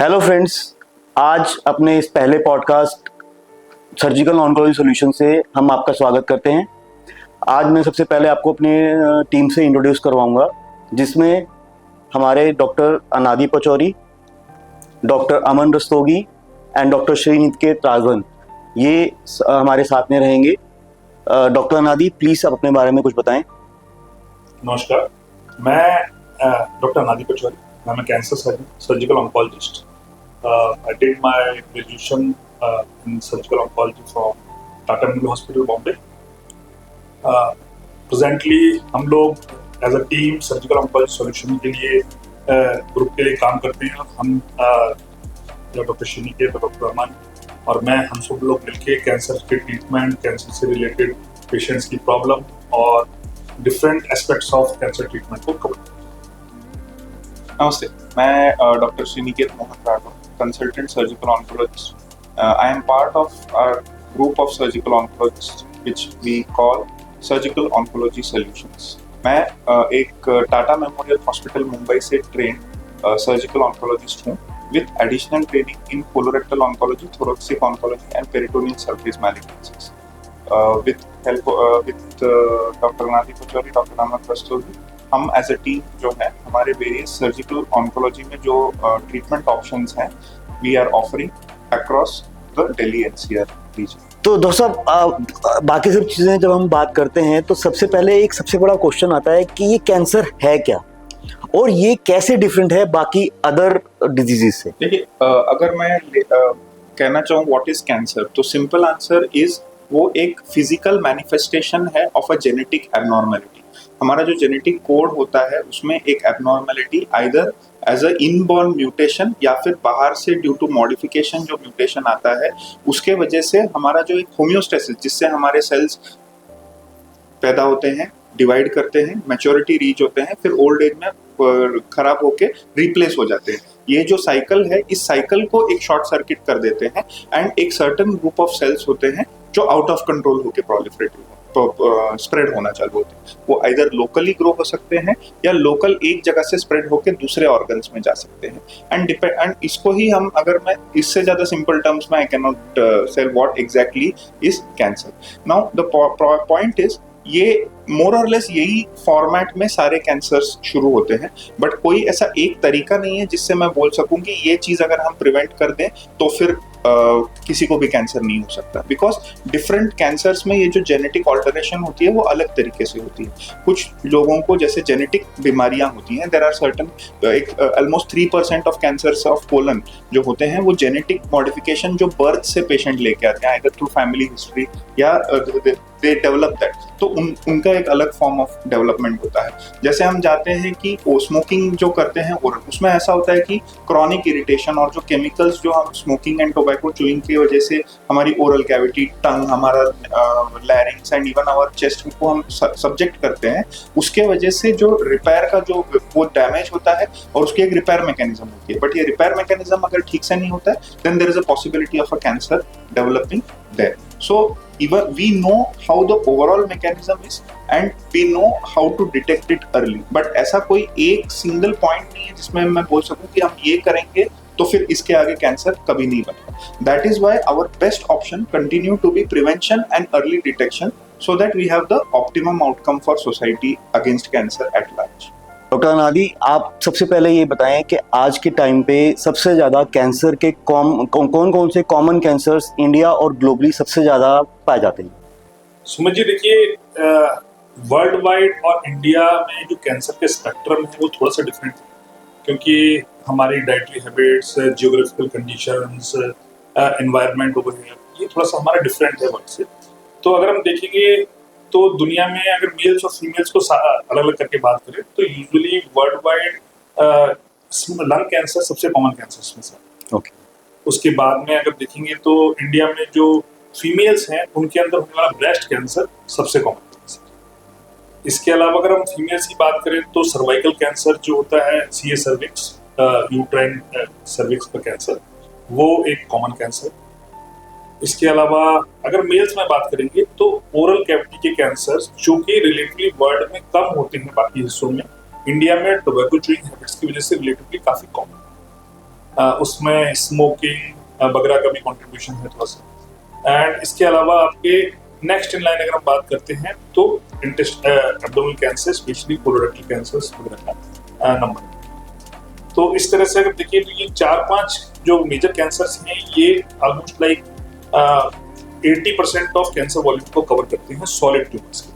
Hello friends, आज अपने इस पहले पॉडकास्ट सर्जिकल ऑन्कोलॉजी सॉल्यूशन से हम आपका स्वागत करते हैं। आज मैं सबसे पहले आपको अपने टीम से इंट्रोड्यूस करवाऊंगा, जिसमें हमारे doctor Anadi Pachauri, doctor Aman Rastogi and doctor Shriniket Raghavan ये हमारे साथ में रहेंगे। डॉक्टर अनादि, प्लीज़ आप अपने बारे में कुछ बताएं। नमस्कार, मैं doctor Anadi Pachauri, I'm a cancer surgeon, surgical oncologist. I did my graduation in surgical oncology from Tata Memorial Hospital, Bombay. Presently, हम लोग as a team surgical oncology solution के लिए ग्रुप के लिए काम करते हैं। हम डॉक्टर श्रीनिकेत, डॉक्टर अमन और मैं, हम सब लोग मिलके कैंसर के ट्रीटमेंट, कैंसर से रिलेटेड पेशेंट्स की प्रॉब्लम और different aspects of cancer treatment को कवर करते हैं। नमस्ते, मैं doctor Shriniket Mohan Raghav, consultant surgical oncologist. I am part of our group of surgical oncologist which we call surgical oncology solutions. मैं एक टाटा मेमोरियल हॉस्पिटल मुंबई से ट्रेंड सर्जिकल ऑन्कोलॉजिस्ट हूँ with additional training in colorectal oncology, thoracic oncology and peritoneal surface malignancies. With help with doctor Anadi Pachauri, doctor Aman Rastogi, हम as a team जो है हमारे various surgical oncology में जो ट्रीटमेंट ऑप्शंस हैं we are offering across the Delhi NCR region. तो दोस्तों, बाकी सब चीज़ें जब हम बात करते हैं तो सबसे पहले एक सबसे बड़ा क्वेश्चन आता है कि ये कैंसर है क्या और ये कैसे डिफरेंट है बाकी अदर डिजीजेस से। देखिए, अगर मैं कहना चाहूँ व्हाट इज कैंसर, तो सिंपल आंसर इज वो एक फिजिकल मैनिफेस्टेशन है ऑफ अ जेनेटिक एबनॉर्मेलिटी। हमारा जो जेनेटिक कोड होता है उसमें एक abnormality either as a inborn mutation या फिर बाहर से ड्यू टू मॉडिफिकेशन जो म्यूटेशन आता है उसके वजह से हमारा जो एक होम्योस्टेसिस, जिससे हमारे सेल्स पैदा होते हैं, डिवाइड करते हैं, मैच्योरिटी रीच होते हैं, फिर ओल्ड एज में खराब होके रिप्लेस हो जाते हैं। ये जो साइकिल है, इस साइकिल को एक शॉर्ट सर्किट कर देते हैं एंड एक सर्टेन ग्रुप ऑफ सेल्स होते हैं जो आउट ऑफ कंट्रोल होके प्रोलिफरेट स्प्रेड होना चालू होते हैं। वो आइदर लोकली ग्रो हो सकते हैं या लोकल एक जगह से स्प्रेड होकर दूसरे ऑर्गन्स में जा सकते हैं। एंड इसको ही हम, अगर मैं इससे ज्यादा सिंपल टर्म्स में आई कैन नॉट से what exactly is cancer. Now the point is, ये मोर और लेस यही फॉर्मेट में सारे कैंसर्स शुरू होते हैं, बट कोई ऐसा एक तरीका नहीं है जिससे मैं बोल सकूं कि ये चीज अगर हम प्रिवेंट कर दें तो फिर किसी को भी कैंसर नहीं हो सकता। बिकॉज डिफरेंट कैंसर्स में ये जो जेनेटिक ऑल्टरेशन होती है वो अलग तरीके से होती है। कुछ लोगों को जैसे जेनेटिक बीमारियां होती हैं, there are certain almost 3% of cancers of colon जो होते हैं वो जेनेटिक मॉडिफिकेशन जो बर्थ से पेशेंट लेके आते हैं, आइदर थ्रू फैमिली हिस्ट्री या दे डेवलप दैट, तो उनका एक अलग फॉर्म ऑफ डेवलपमेंट होता है। जैसे हम जाते हैं कि स्मोकिंग जो करते हैं ओरल, उसमें ऐसा होता है कि क्रॉनिक इरिटेशन और जो केमिकल्स जो हम स्मोकिंग एंड टोबैको च्यूइंग की वजह से हमारी ओरल कैविटी, टंग, हमारा larynx and even our chest को हम सब्जेक्ट करते हैं, उसके वजह से जो रिपेयर का जो वो डैमेज होता है और उसकी एक रिपेयर मैकेनिज्म होती है। बट ये रिपेयर मैकेनिज्म अगर ठीक से नहीं होता है then there is a possibility of a cancer developing there. So even we know how the overall mechanism is and we know how to detect it early, but ऐसा कोई एक सिंगल पॉइंट नहीं है जिसमें मैं बोल सकूं कि हम ये करेंगे तो फिर इसके आगे कैंसर कभी नहीं बनेगा। That is why our best option continue to be prevention and early detection so that we have the optimum outcome for society against cancer at large. Doctor अनादि, आप सबसे पहले ये बताएं कि आज के टाइम पे सबसे ज़्यादा कैंसर के कौन से कॉमन कैंसर्स इंडिया और ग्लोबली सबसे ज़्यादा पाए जाते हैं? सुमित जी, देखिए, वर्ल्ड वाइड और इंडिया में जो कैंसर के स्पेक्ट्रम है वो थोड़ा सा डिफरेंट है, क्योंकि हमारी dietary habits, geographical conditions, environment over here, ये थोड़ा सा हमारा डिफरेंट है वर्ल्ड से। तो अगर हम देखेंगे तो दुनिया में अगर मेल्स और फीमेल्स को अलग अलग करके बात करें तो usually world wide lung cancer सबसे कॉमन कैंसर में से। ओके। उसके बाद में अगर देखेंगे तो इंडिया में जो फीमेल्स हैं उनके अंदर होने वाला ब्रेस्ट कैंसर सबसे कॉमन कैंसर। इसके अलावा अगर हम फीमेल्स की बात करें तो सर्वाइकल कैंसर जो होता है, सीए सर्विक्स, यूट्राइन सर्विक्स का कैंसर, वो एक कॉमन कैंसर। इसके अलावा अगर मेल्स में बात करेंगे तो ओरल कैविटी के कैंसर जो कि रिलेटिवली वर्ल्ड में कम होते हैं बाकी हिस्सों में, इंडिया में टोबैको च्यूइंग हैबिट्स की वजह से रिलेटिवली काफी कॉमन। उसमें स्मोकिंग वगैरह का भी कंट्रीब्यूशन है थोड़ा सा। एंड इसके अलावा आपके नेक्स्ट इन लाइन अगर हम बात करते हैं तो abdominal cancer, specially colorectal cancers वगैरह का नंबर। तो इस तरह से अगर देखिए तो ये 4-5 जो मेजर कैंसर्स हैं ये almost like 80% of cancer volume को कवर करते हैं सॉलिड ट्यूमर्स के।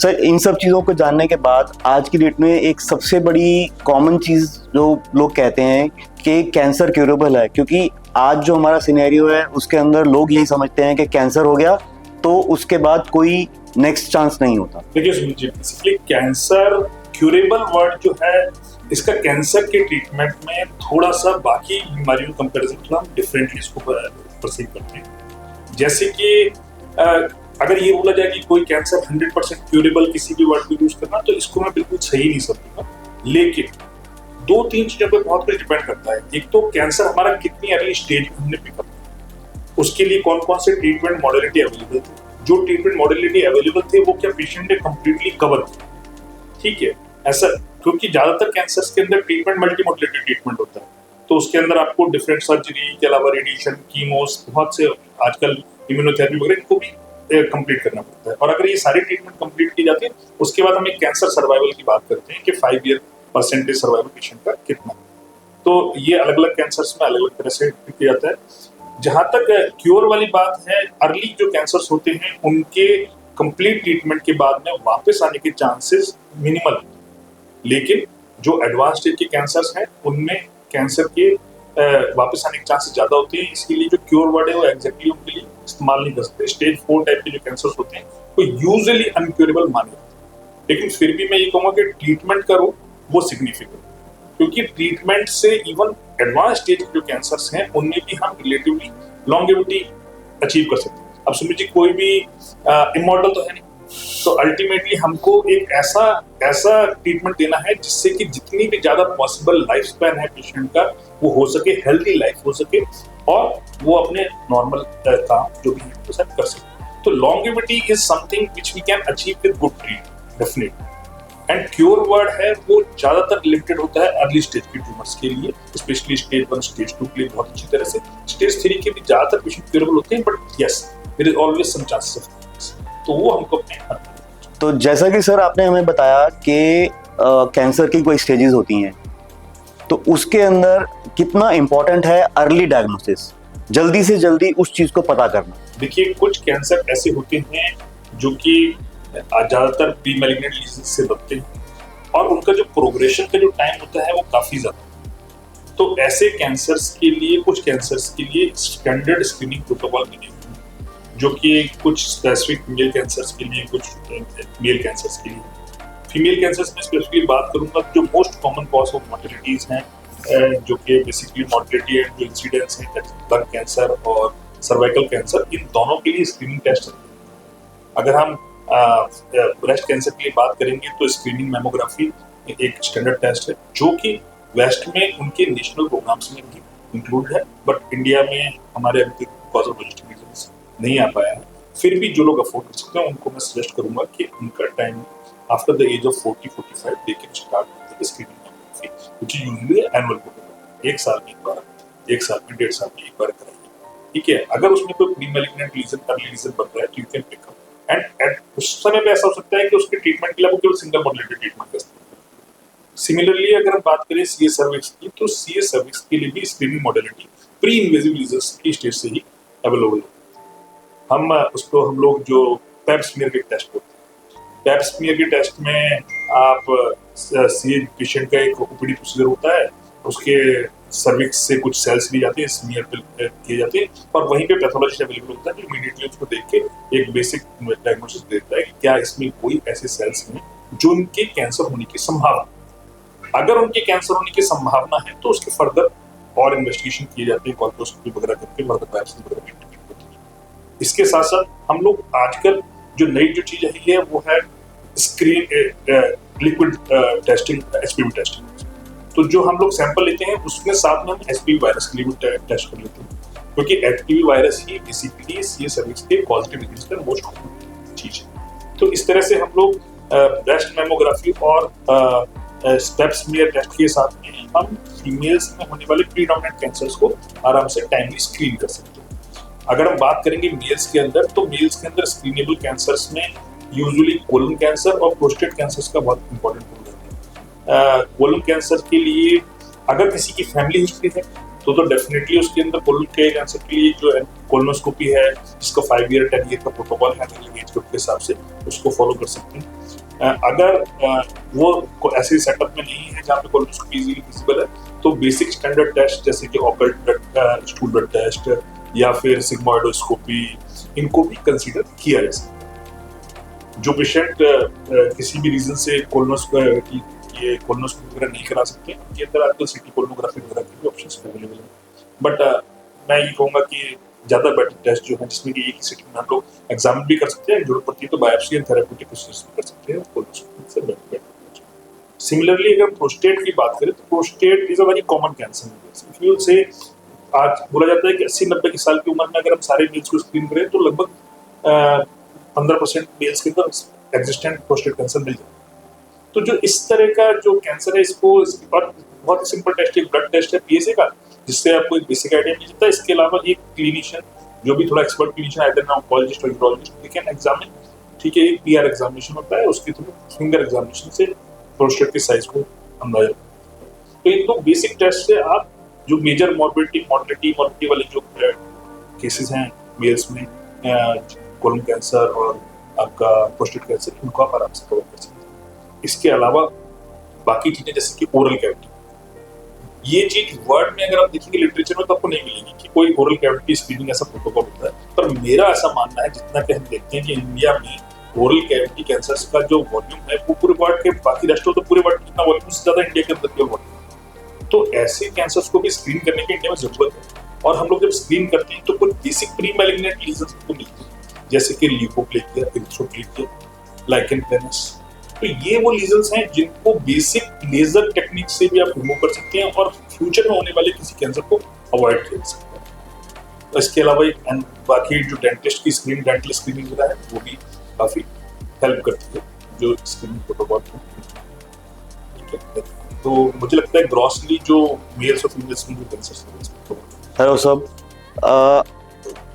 सर, इन सब चीज़ों को जानने के बाद आज की डेट में एक सबसे बड़ी कॉमन चीज़ जो लोग कहते हैं कि कैंसर क्यूरेबल है, क्योंकि आज जो हमारा सिनेरियो है उसके अंदर लोग यही समझते हैं कि कैंसर हो गया तो उसके बाद कोई नेक्स्ट चांस नहीं होता। देखिए सुनिए, बेसिकली कैंसर क्यूरेबल वर्ड जो है इसका कैंसर के ट्रीटमेंट में थोड़ा सा बाकी बीमारियों कंपैरिजन थोड़ा डिफरेंटली इसको परसीव करते हैं। जैसे कि अगर ये बोला जाए कि कोई कैंसर 100% क्यूरेबल किसी भी वर्ड को यूज करना, तो इसको मैं बिल्कुल सही नहीं समझूंगा। लेकिन 2-3 चीजों पर बहुत कुछ डिपेंड करता है। एक तो कैंसर हमारा कितनी अर्ली स्टेज में हमने पिकअप किया, उसके लिए कौन कौन से ट्रीटमेंट मॉडलिटी अवेलेबल थे, जो ट्रीटमेंट मॉडलिटी अवेलेबल थे वो क्या पेशेंट ने कंप्लीटली कवर किया, ठीक है। ऐसा क्योंकि ज्यादातर कैंसर्स के अंदर ट्रीटमेंट मल्टी मॉडलिटी ट्रीटमेंट होता है, तो उसके अंदर आपको डिफरेंट सर्जरी के अलावा रेडिएशन, कीमोस, बहुत से आजकल इम्यूनोथेरेपी वगैरह इनको भी कंप्लीट करना पड़ता है। और अगर ये सारी ट्रीटमेंट कंप्लीट की जाती है उसके बाद हम एक कैंसर सर्वाइवल की बात करते हैं कि 5 ईयर % सर्वाइवल पेशेंट का कितना। तो ये अलग अलग कैंसर्स में अलग अलग तरह से किया जाता है। जहां तक क्योर वाली बात है, अर्ली जो कैंसर्स होते हैं उनके कंप्लीट ट्रीटमेंट के बाद में वापस आने के चांसेस मिनिमल होते हैं, लेकिन जो एडवांस स्टेज के कैंसर्स हैं उनमें कैंसर के वापस आने के चांसेस ज्यादा होते हैं। इसके लिए जो क्योर वर्ड है वो एग्जैक्टली उनके लिए इस्तेमाल नहीं कर सकते। स्टेज 4 टाइप के जो कैंसर्स होते हैं वो यूजुअली अनक्योरेबल माने जाते हैं, लेकिन फिर भी मैं ये कहूंगा कि ट्रीटमेंट करो वो सिग्निफिकेंट, क्योंकि ट्रीटमेंट से इवन एडवांस स्टेज के जो कैंसर्स हैं उनमें भी हम रिलेटिवली लॉन्गेविटी अचीव कर सकते हैं। अब समझिए कोई भी इमॉर्टल तो है नहीं, तो अल्टीमेटली हमको एक ऐसा ट्रीटमेंट देना है जिससे कि जितनी भी ज्यादा पॉसिबल लाइफ स्पैन है पेशेंट का वो हो सके, हेल्दी लाइफ हो सके और वो अपने नॉर्मल काम जो भी है वो सब कर सके। तो longevity is something which we can achieve with good treatment definitely. And cure word है वो ज्यादातर लिमिटेड होता है अर्ली स्टेज के ट्यूमर्स के लिए, स्पेशली स्टेज 1 स्टेज 2 के लिए बहुत अच्छी तरह से। स्टेज 3 के भी ज्यादातर पेशेंट क्योरेबल होते हैं, but yes there is always some chances of तो वो हमको अपने। तो जैसा कि सर आपने हमें बताया कि कैंसर की कोई स्टेजेस होती हैं, तो उसके अंदर कितना इम्पोर्टेंट है अर्ली डायग्नोसिस, जल्दी से जल्दी उस चीज को पता करना। देखिए कुछ कैंसर ऐसे होते हैं जो कि ज्यादातर प्री मैलिग्नेंट लीजन से बनते हैं और उनका जो प्रोग्रेशन का जो टाइम होता है वो काफी ज्यादा। तो ऐसे कैंसर्स के लिए, कुछ कैंसर्स के लिए स्टैंडर्ड स्क्रीनिंग प्रोटोकॉल बने हुए हैं, जो कि कुछ स्पेसिफिक फीमेल कैंसर्स के लिए, कुछ मेल कैंसर्स के लिए। फीमेल कैंसर्स में स्पेसिफिकली बात करूंगा, जो मोस्ट कॉमन कॉज ऑफ मॉर्टेलिटीज हैं, जो कि बेसिकली मॉर्टेलिटी एंड जो इंसिडेंट्स हैं लंग कैंसर और सर्वाइकल कैंसर, इन दोनों के लिए स्क्रीनिंग टेस्ट है। अगर हम ब्रेस्ट कैंसर के लिए बात करेंगे तो स्क्रीनिंग मैमोग्राफी एक स्टैंडर्ड टेस्ट है जो कि वेस्ट में उनके नेशनल प्रोग्राम्स में भी इंक्लूड है, बट इंडिया में हमारे अभी तक कॉज ऑफ लॉजिस्टिक रीजंस नहीं आ पाया है। फिर भी जो लोग अफोर्ड कर सकते हैं उनको मैं सजेस्ट करूंगा कि उनका time after the age of 40-45 they can start screening mammography, which is usually annual protocol, 1 साल में एक बार, 1 साल में 1.5 साल में एक बार कराइए, ठीक है। अगर उसमें कोई pre malignant lesion, early lesion बन रहा है तो you can pick up and उस समय पे ऐसा हो सकता है कि उसके ट्रीटमेंट के लिए वो केवल सिंगल मॉडलिटी ट्रीटमेंट कर सकते हैं। सिमिलरली अगर हम बात करें सीए सर्विक्स की, तो सीए सर्विक्स के लिए भी screening modality pre invasive lesions की स्टेज से ही अवेलेबल है। हम लोग जो पैप स्मीयर के टेस्ट होते हैं, पैप स्मीयर के टेस्ट में आप सीए पेशेंट का एक ओपीडी प्रोसीजर होता है, उसके सर्विक्स से कुछ सेल्स ली जाते हैं, स्मीयर किए जाते हैं और वहीं पे पैथोलॉजिस्ट अवेलेबल होता है जो इमीडिएटली उसको देख के एक बेसिक डायग्नोसिस देता है कि क्या इसमें कोई ऐसे सेल्स हैं जो उनके कैंसर होने की संभावना। अगर उनके कैंसर होने की संभावना है तो उसके फर्दर और इन्वेस्टिगेशन किए जाते हैं, कॉल्पोस्कोपी वगैरह करके फर्दर बायोप्सी वगैरह में इंटीग्रेट होती है। इसके साथ साथ हम लोग आजकल जो नई जो चीज आई है वो है लिक्विड टेस्टिंग, एचपीवी टेस्टिंग। तो जो हम लोग सैंपल लेते हैं उसमें साथ में हम एचपीवी वायरस के लिए भी टेस्ट कर लेते हैं, क्योंकि एचपीवी वायरस ही बेसिकली सीए सर्विक्स के पॉजिटिव एजेंट्स का मोस्ट कॉमन चीज है। तो इस तरह से हम लोग ब्रेस्ट मैमोग्राफी और स्टेप्स मेयर टेस्ट के साथ में हम फीमेल्स में होने वाले प्रीडोमिनेंट कैंसर्स को आराम से टाइमली स्क्रीन कर सकते हैं। अगर हम बात करेंगे मेल्स के अंदर, तो मेल्स के अंदर स्क्रीनेबल कैंसर्स में यूजुअली कोलन कैंसर और प्रोस्टेट कैंसर्स का बहुत इंपॉर्टेंट रोल रहता है। कोलन कैंसर के लिए अगर किसी की फैमिली हिस्ट्री है तो डेफिनेटली उसके अंदर कोलन के कैंसर के लिए जो कोलोनोस्कोपी है, जिसका 5 ईयर 10 ईयर का प्रोटोकॉल है एज ग्रुप के हिसाब से, उसको फॉलो कर सकते हैं। अगर वो ऐसे सेटअप में नहीं है जहाँ पे कोलोनोस्कोपी इजीली विजिबल है, तो बेसिक स्टैंडर्ड टेस्ट जैसे कि occult blood stool blood test या फिर सिग्मोइडोस्कोपी, इनको भी कंसीडर किया जा सकता है। जो पेशेंट किसी भी रीजन से कोलोनोस्कोपी वगैरह नहीं करा सकते, ये अंदर आजकल सिटी कोलोनोग्राफी वगैरह के भी ऑप्शंस अवेलेबल हैं। बट मैं ये कहूँगा कि ज़्यादा बेटर टेस्ट जो है, जिसमें कि एक ही सिटी में हम लोग एग्जामिन भी कर सकते हैं, जरूरत पड़ती है तो बायोप्सी एंड थेरेप्यूटिक प्रोसेस भी कर सकते हैं कोलोनोस्कोपी से बेटर। सिमिलरली अगर प्रोस्टेट की बात करें तो prostate is a very common cancer से आज बोला जाता है कि 80-90 की साल की उम्र में अगर हम सारे मेल्स को स्क्रीन करें तो लगभग 15% मेल्स के अंदर एग्जिस्टेंट प्रोस्टेट कैंसर मिल जाता है। तो जो इस तरह का जो कैंसर है, इसको इसके बाद बहुत ही सिंपल टेस्ट, एक ब्लड टेस्ट है PSA का, जिससे आपको एक बेसिक आइडिया मिल जाता है। इसके अलावा एक क्लिनिशियन जो भी थोड़ा एक्सपर्ट क्लिनिशियन, आइदर ऑन्कोलॉजिस्ट और यूरोलॉजिस्ट, दे कैन एग्जामिन, ठीक है, एक PR एग्जामिनेशन होता है, उसके थ्रू फिंगर एग्जामिनेशन से प्रोस्टेट के साइज को अंदाजा। तो ये तो बेसिक टेस्ट से आप जो मेजर मॉर्बिडिटी वाले जो केसेस हैं मेल्स में, कोलन कैंसर और आपका प्रोस्टेट कैंसर, इनको आप आराम से कवर कर सकते हैं। इसके अलावा बाकी चीजें जैसे कि ओरल कैविटी, ये चीज वर्ड में अगर आप देखेंगे लिटरेचर में तो आपको नहीं मिलेगी कि कोई ओरल कैविटी स्क्रीनिंग ऐसा प्रोटोकॉल होता है। पर मेरा ऐसा मानना है, जितना कि हम देखते हैं कि इंडिया में ओरल कैविटी कैंसर्स का जो वॉल्यूम है वो पूरे वर्ल्ड के बाकी राष्ट्रों तो पूरे वर्ल्ड जितना वॉल्यूम से ज्यादा इंडिया के अंदर के वॉल्यूम। तो ऐसे कैंसर्स को भी स्क्रीन करने की इंडिया में जरूरत है। और हम लोग जब स्क्रीन करते हैं तो कुछ बेसिक प्री मैलिग्नेंट लीजन्स को मिलते हैं, जैसे कि ल्यूकोप्लेकिया, एरिथ्रोप्लेकिया, लाइकेन प्लेनस। तो ये वो लीजन्स हैं जिनको बेसिक लेजर टेक्निक से भी आप रिमूव कर सकते हैं और फ्यूचर में होने वाले किसी कैंसर को अवॉइड कर सकते हैं। तो इसके अलावा बाकी जो डेंटिस्ट की डेंटल स्क्रीनिंग है वो भी काफी हेल्प करती है, जो स्क्रीनिंग प्रोटोकॉल है। ठीक है, तो मुझे लगता है ग्रॉसली जो मेल्स और फीमेल्स में जो कैंसर। हेलो सब,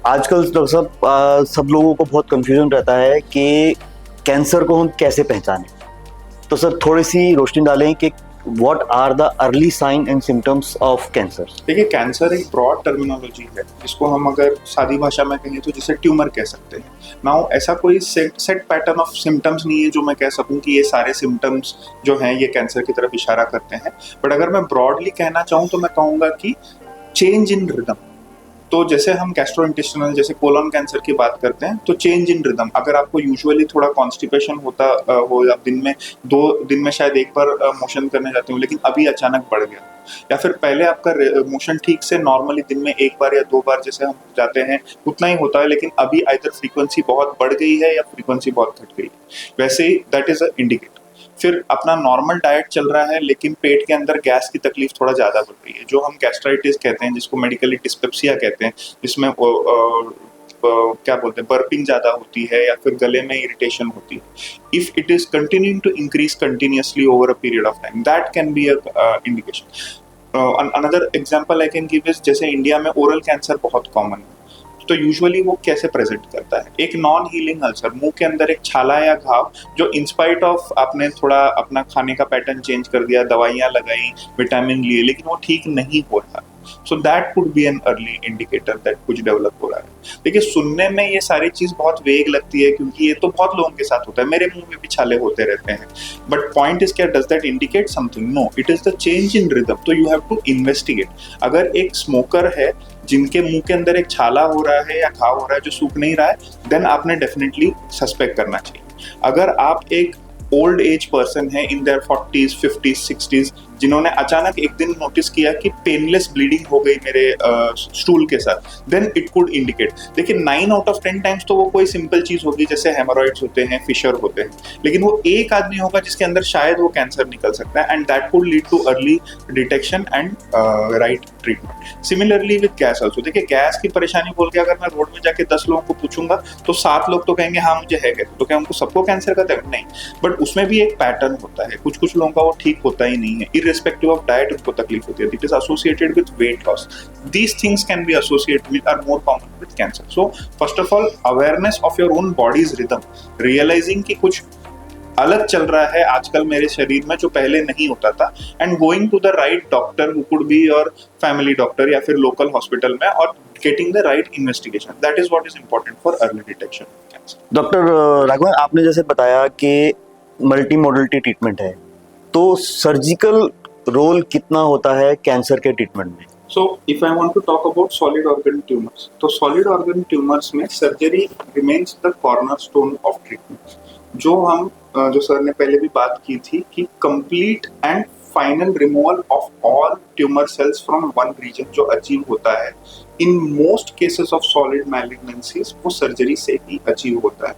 आजकल डॉक्टर साहब सब लोगों को बहुत कंफ्यूजन रहता है कि कैंसर को हम कैसे पहचानें। तो सर थोड़ी सी रोशनी डालें कि what are the early sign and symptoms of cancer. देखिए, कैंसर एक ब्रॉड टर्मिनोलॉजी है, जिसको हम अगर सादी भाषा में कहें तो जिसे ट्यूमर कह सकते हैं। नाउ ऐसा कोई सेट पैटर्न ऑफ सिम्टम्स नहीं है जो मैं कह सकूं कि ये सारे सिम्टम्स जो हैं ये कैंसर की तरफ इशारा करते हैं। बट अगर मैं ब्रॉडली कहना चाहूँ तो मैं कहूँगा कि चेंज इन रिदम। तो जैसे हम गैस्ट्रोइंटेस्टिनल जैसे कोलन कैंसर की बात करते हैं, तो चेंज इन रिदम, अगर आपको यूजुअली थोड़ा कॉन्स्टिपेशन होता हो, या दिन में 2 दिन में शायद एक बार मोशन करने जाते हो, लेकिन अभी अचानक बढ़ गया, या फिर पहले आपका मोशन ठीक से नॉर्मली दिन में 1 बार या 2 बार जैसे हम जाते हैं उतना ही होता है, लेकिन अभी आइदर फ्रीक्वेंसी बहुत बढ़ गई है या फ्रीक्वेंसी बहुत घट गई है, वैसे ही दैट इज अ इंडिकेटर। फिर अपना नॉर्मल डाइट चल रहा है लेकिन पेट के अंदर गैस की तकलीफ थोड़ा ज़्यादा बढ़ रही है, जो हम गैस्ट्राइटिस कहते हैं, जिसको मेडिकली डिस्पेप्सिया कहते हैं, जिसमें क्या बोलते हैं, बर्पिंग ज़्यादा होती है या फिर गले में इरिटेशन होती है। If it is continuing to increase continuously over a period of time, that can be a indication. Another example I can give is, जैसे इंडिया में ओरल कैंसर बहुत कॉमन है, तो यूजुअली वो कैसे प्रेजेंट करता है, एक नॉन हीलिंग अल्सर, मुंह के अंदर एक छाला या घाव, जो इंस्पाइट ऑफ आपने थोड़ा अपना खाने का पैटर्न चेंज कर दिया, दवाइयाँ लगाई, विटामिन लिए, लेकिन वो ठीक नहीं हो रहा, so that could be an early indicator that कुछ डेवलप हो रहा है। देखिए, सुनने में ये सारी चीज बहुत वेग लगती है क्योंकि ये तो बहुत लोगों के साथ होता है, मेरे मुंह में भी छाले होते रहते हैं, बट पॉइंट इज क्या, does that indicate something? No, it is the change in rhythm. तो यू हैव टू इन्वेस्टिगेट। अगर एक स्मोकर है जिनके मुंह के अंदर एक छाला हो रहा है या घाव हो रहा है जो सूख नहीं रहा है, देन आपने डेफिनेटली सस्पेक्ट करना चाहिए। अगर आप एक ओल्ड एज पर्सन है in their 40s 50s 60s, जिन्होंने अचानक एक दिन नोटिस किया कि पेनलेस ब्लीडिंग हो गई मेरे स्टूल के साथ, देन इट कुड इंडिकेट। देखिए 9 आउट ऑफ 10 टाइम्स तो वो कोई सिंपल चीज होगी, जैसे हेमोरॉइड्स होते हैं, फिशर होते हैं, लेकिन वो एक आदमी होगा जिसके अंदर शायद वो कैंसर निकल सकता है, and that could lead too early detection and right treatment. Similarly with gas also. देखिए गैस की परेशानी बोल के अगर मैं रोड में जाके 10 लोगों को पूछूंगा तो 7 लोग तो कहेंगे हाँ मुझे है गैस, तो क्या उनको सबको कैंसर का है? नहीं, बट उसमें भी एक पैटर्न होता है, कुछ कुछ लोगों का वो ठीक होता ही नहीं है, इररिस्पेक्टिव ऑफ डाइट उनको तकलीफ होती है। It is associated with weight loss. These things can be associated with are more common with cancer. So first of all awareness of your own body's rhythm, realising कि कुछ अलग चल रहा है आजकल मेरे शरीर में जो पहले नहीं होता था, and going to the right doctor who could be your family doctor या फिर लोकल हॉस्पिटल में, और getting the right investigation. That is what is important for early detection of cancer. Doctor Raghavan, आपने जैसे बताया कि मल्टी मोडलिटी ट्रीटमेंट है, तो सर्जिकल रोल कितना होता है कैंसर के ट्रीटमेंट में? So, if I want to talk about solid organ tumors, तो solid organ tumors में surgery remains the cornerstone of treatment. जो सर ने पहले भी बात की थी कि complete and final removal of all tumor cells from one region जो अचीव होता है, in most cases of solid malignancies वो सर्जरी से ही अचीव होता है।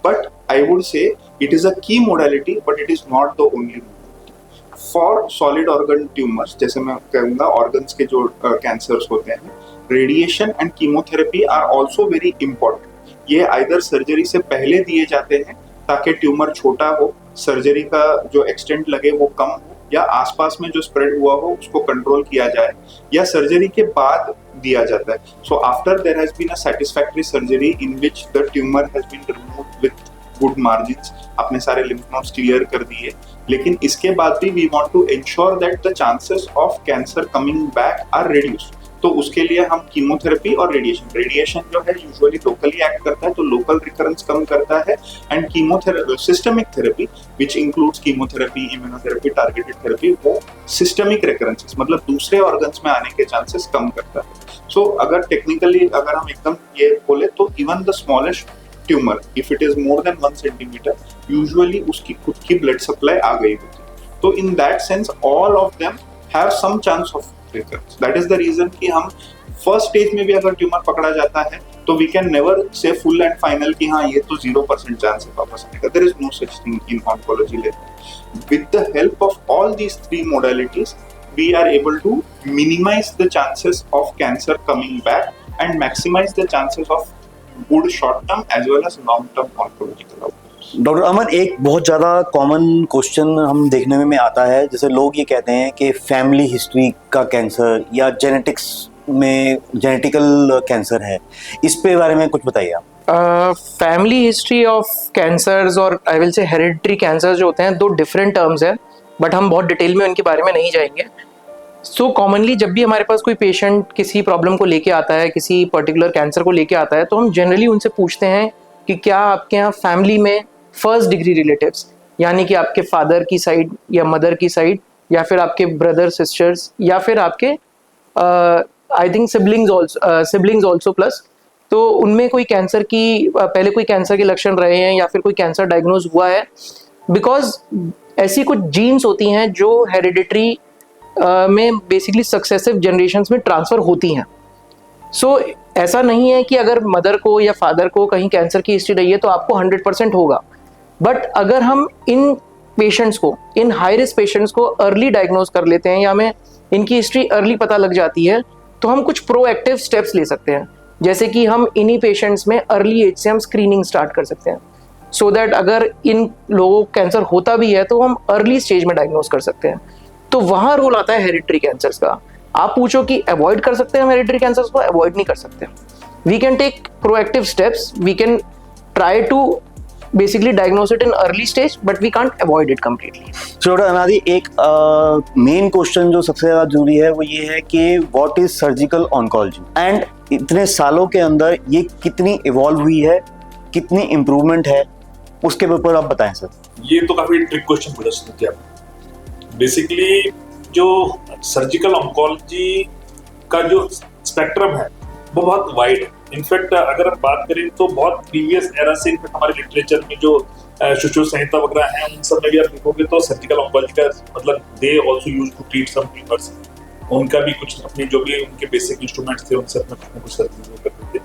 But I would say it is a key modality, but it is not the only modality. For solid organ tumours, जैसे मैं कहूँगा ऑर्गन्स के जो कैंसर्स होते हैं, radiation and chemotherapy are also very important. ये आइदर सर्जरी से पहले दिए जाते हैं ताकि ट्यूमर छोटा हो, सर्जरी का जो एक्सटेंट लगे वो कम हो, या आसपास में जो स्प्रेड हुआ हो उसको कंट्रोल किया जाए, या सर्जरी के बाद दिया जाता है। So after there has been a satisfactory surgery in which the tumour has been removed with good margins, अपने सारे लिम्फ नोड्स क्लियर कर दिए, लेकिन इसके बाद भी we want to ensure that the chances of cancer coming back are reduced. तो उसके लिए हम कीमोथेरेपी और रेडिएशन जो है यूजुअली लोकली एक्ट करता है, तो लोकल रिकरेंस कम करता है, and chemotherapy systemic therapy which includes chemotherapy, immunotherapy, targeted therapy, वो सिस्टमिक रिकरेंसेस मतलब दूसरे ऑर्गन्स में आने के चांसेस कम करता है। सो अगर टेक्निकली अगर हम एकदम ये बोले तो even the smallest tumour if it is more than 1 centimetre usually उसकी खुद की ब्लड सप्लाई आ गई होती है। तो in that sense all of them have some chance of recurrence. That is the reason कि हम फर्स्ट स्टेज में भी अगर ट्यूमर पकड़ा जाता है तो we can never say full and final कि हाँ ये तो 0% चांस है वापस आने का। There is no such thing in oncology level. With the help of all these 3 modalities we are able to minimize the chances of cancer coming back and maximize the chances of good short term as well as long term oncological outcomes. Doctor Aman, एक बहुत ज़्यादा common question हम देखने में आता है, जैसे लोग ये कहते हैं कि फैमिली हिस्ट्री का कैंसर या जेनेटिक्स में जेनेटिकल कैंसर है, इस पे बारे में कुछ बताइए आप। फैमिली हिस्ट्री ऑफ कैंसर्स और I will say hereditary cancer जो होते हैं 2 डिफरेंट टर्म्स हैं, बट हम बहुत डिटेल में उनके बारे में नहीं जाएंगे। सो कॉमनली जब भी हमारे पास कोई पेशेंट किसी प्रॉब्लम को लेके आता है, किसी पर्टिकुलर कैंसर को लेके आता है, तो हम जनरली उनसे पूछते हैं कि क्या आपके यहाँ फैमिली में फर्स्ट डिग्री रिलेटिव्स, यानी कि आपके फादर की साइड या मदर की साइड या फिर आपके ब्रदर सिस्टर्स या फिर आपके I think siblings also plus, तो उनमें कोई कैंसर की पहले कोई कैंसर के लक्षण रहे हैं या फिर कोई कैंसर डायग्नोज हुआ है। बिकॉज ऐसी कुछ जीन्स होती हैं जो हेरिडिटरी में बेसिकली सक्सेसिव जनरेशन्स में ट्रांसफ़र होती हैं। सो ऐसा नहीं है कि अगर मदर को या फादर को कहीं कैंसर की हिस्ट्री रही है तो आपको 100% होगा, बट अगर हम इन पेशेंट्स को, इन हाई रिस्क पेशेंट्स को अर्ली डायग्नोज कर लेते हैं या हमें इनकी हिस्ट्री अर्ली पता लग जाती है, तो हम कुछ प्रोएक्टिव स्टेप्स ले सकते हैं, जैसे कि हम इन्हीं पेशेंट्स में अर्ली एज से हम स्क्रीनिंग स्टार्ट कर सकते हैं, सो दैट अगर इन लोगों को कैंसर होता भी है तो हम अर्ली स्टेज में डायग्नोज कर सकते हैं। तो वहाँ रोल आता है हेरिडिटरी कैंसर्स का। आप पूछो कि अवॉइड कर सकते हैं हम हेरिडिटरी कैंसर्स को? अवॉइड नहीं कर सकते। We can take proactive steps, we can try to basically diagnose it in early stage, but we can't avoid it completely. So doctor Anadi, एक मेन क्वेश्चन जो सबसे ज़्यादा जरूरी है वो ये है कि what is surgical oncology, and इतने सालों के अंदर ये कितनी इवॉल्व हुई है, कितनी इम्प्रूवमेंट है, उसके ऊपर आप बताएं सर। ये तो काफी ट्रिक क्वेश्चन पूछा किया। बेसिकली जो सर्जिकल ऑन्कोलॉजी का जो स्पेक्ट्रम है वो बहुत वाइड है। इनफैक्ट अगर हम बात करें तो बहुत प्रीवियस एरा से इनफैक्ट हमारे लिटरेचर में जो सुश्रुत संहिता वगैरह हैं उन सब में भी आप देखोगे तो सर्जिकल ऑन्कोलॉजी का मतलब they also use to treat some tumours. उनका भी कुछ अपने जो भी उनके बेसिक इंस्ट्रूमेंट्स थे उनसे अपना कुछ सर्जरी करते थे।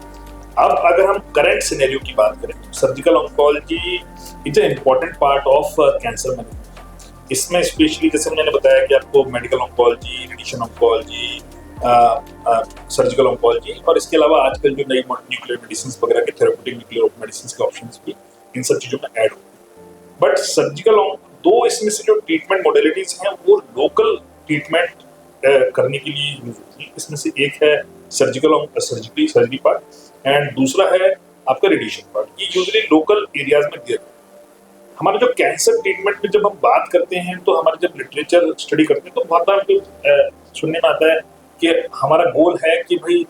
अब अगर हम करंट सिनेरियो की बात करें तो surgical oncology is a important part of cancer management. इसमें स्पेशली जैसे मैंने बताया कि आपको medical oncology, radiation oncology, surgical oncology और इसके अलावा आजकल जो नई न्यूक्लियर मेडिसिन वगैरह के थेरेप्यूटिक न्यूक्लियर मेडिसिन के ऑप्शंस भी इन सब चीजों में ऐड होते हैं। बट सर्जिकल दो इसमें से जो ट्रीटमेंट मॉडलिटीज हैं वो लोकल ट्रीटमेंट करने के लिए यूज होती है। इसमें से एक है सर्जरी पार्ट एंड दूसरा है आपका रेडिएशन पार्ट। ये यूजुअली लोकल एरियाज में दिया जाता है। हमारे जो कैंसर ट्रीटमेंट में जब हम बात करते हैं तो हमारे जब लिटरेचर स्टडी करते हैं तो बहुत बार सुनने में आता है कि हमारा गोल है कि भाई